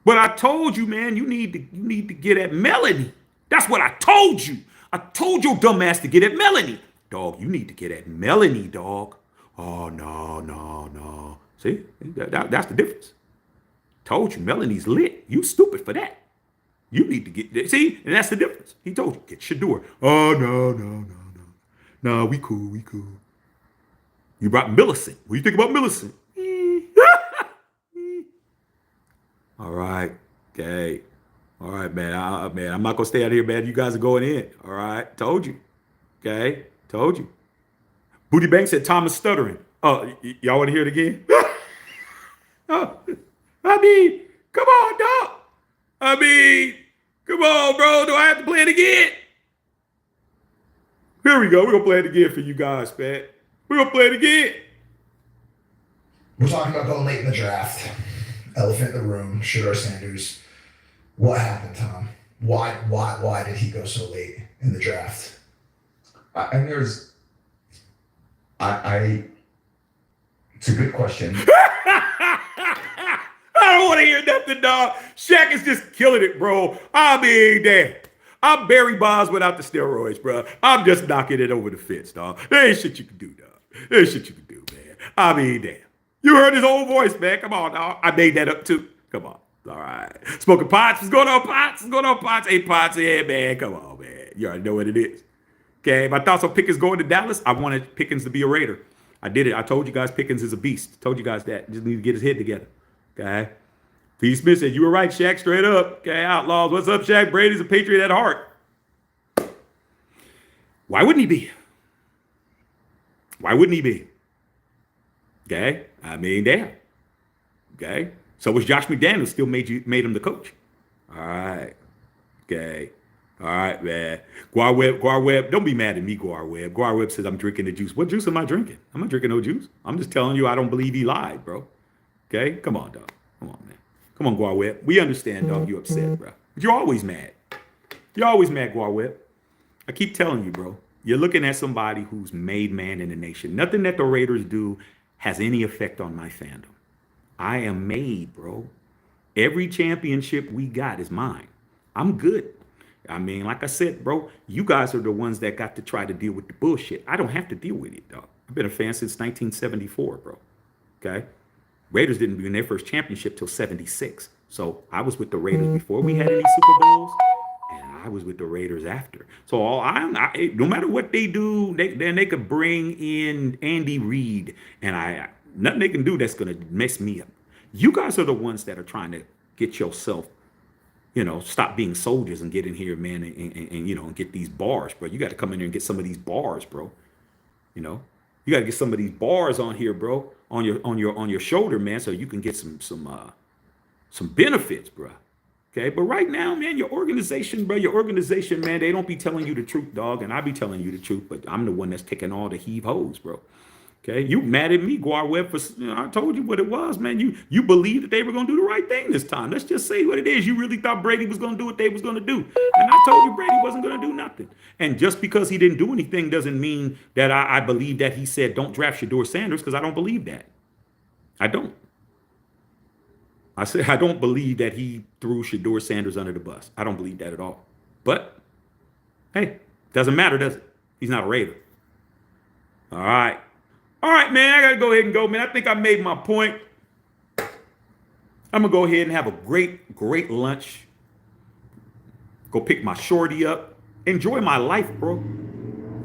But I told you, man, you need to get at Melanie. That's what I told you. I told your dumb ass to get at Melanie. Dog, you need to get at Melanie, dog. Oh, no. See, that's the difference. Told you, Melanie's lit. You stupid for that. You need to get, see, and that's the difference. He told you, get Shador. Oh, no. No, we cool. You brought Millicent. What do you think about Millicent? All right. Okay. All right, man. I'm not going to stay out here, man. You guys are going in. All right. Told you. Okay. Told you. Booty Bank said Thomas stuttering. Oh, y'all want to hear it again? Oh, come on, dog. Come on, bro. Do I have to play it again? Here we go. We're going to play it again for you guys, man. We're going to play it again. We're talking about going late in the draft. Elephant in the room, Shedeur Sanders. What happened, Tom? Why did he go so late in the draft? It's a good question. I don't want to hear nothing, dog. Shaq is just killing it, bro. I mean, damn. I'm Barry Bonds without the steroids, bro. I'm just knocking it over the fence, dog. There ain't shit you can do, dog. There ain't shit you can do, man. I mean, damn. You heard his old voice, man. Come on, dog. I made that up too. Come on. All right. Smoking Pots. What's going on, Pots? What's going on, Pots? Hey, Pots. Yeah, man. Come on, man. You already know what it is. Okay. My thoughts on Pickens going to Dallas. I wanted Pickens to be a Raider. I did it. I told you guys Pickens is a beast. Told you guys that. Just need to get his head together. Okay. P. Smith said, you were right, Shaq. Straight up. Okay. Outlaws. What's up, Shaq? Brady's a Patriot at heart. Why wouldn't he be? Why wouldn't he be? Okay. I mean, damn. Okay. So was Josh McDaniels, still made him the coach. All right. Okay. All right, man. Guar Webb, don't be mad at me, Guar Webb. Guar Webb says I'm drinking the juice. What juice am I drinking? I'm not drinking no juice. I'm just telling you I don't believe he lied, bro. Okay? Come on, dog. Come on, man. Come on, Guar Webb. We understand, dog, you upset, bro. But you're always mad. You're always mad, Guar Webb. I keep telling you, bro. You're looking at somebody who's made man in the nation. Nothing that the Raiders do has any effect on my fandom. I am made, bro. Every championship we got is mine. I'm good. I mean, like I said, bro, you guys are the ones that got to try to deal with the bullshit. I don't have to deal with it, dog. I've been a fan since 1974, bro. Okay? Raiders didn't win their first championship till 76. So I was with the Raiders before we had any Super Bowls, and I was with the Raiders after. So no matter what they do, they could bring in Andy Reid, and nothing they can do that's going to mess me up. You guys are the ones that are trying to get yourself, stop being soldiers and get in here, man, and get these bars, bro. You got to come in here and get some of these bars, bro. You got to get some of these bars on here, bro, on your shoulder, man, so you can get some benefits, bro. Okay, but right now, man, your organization, man, they don't be telling you the truth, dog, and I be telling you the truth, but I'm the one that's taking all the heave hoes, bro. Okay, you mad at me, Guar Webb, I told you what it was, man. You believed that they were going to do the right thing this time. Let's just say what it is. You really thought Brady was going to do what they was going to do. And I told you Brady wasn't going to do nothing. And just because he didn't do anything doesn't mean that I believe that he said don't draft Shador Sanders, because I don't believe that. I don't. I said I don't believe that he threw Shador Sanders under the bus. I don't believe that at all. But, hey, doesn't matter, does it? He's not a Raider. All right. All right, man, I got to go ahead and go, man. I think I made my point. I'm going to go ahead and have a great, great lunch. Go pick my shorty up. Enjoy my life, bro.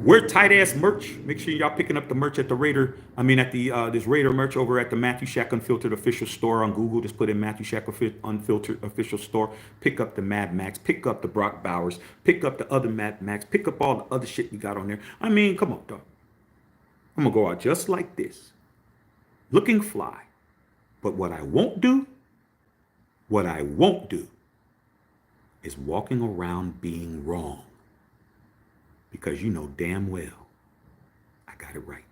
Wear tight-ass merch. Make sure y'all picking up the merch at the Raider. This Raider merch over at the Matthew Shack Unfiltered official store on Google. Just put in Matthew Shack Unfiltered official store. Pick up the Mad Max. Pick up the Brock Bowers. Pick up the other Mad Max. Pick up all the other shit we got on there. I mean, come on, dog. I'm going to go out just like this, looking fly. But what I won't do is walking around being wrong. Because you know damn well I got it right.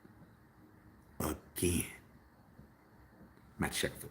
Again. Matt Sheffield.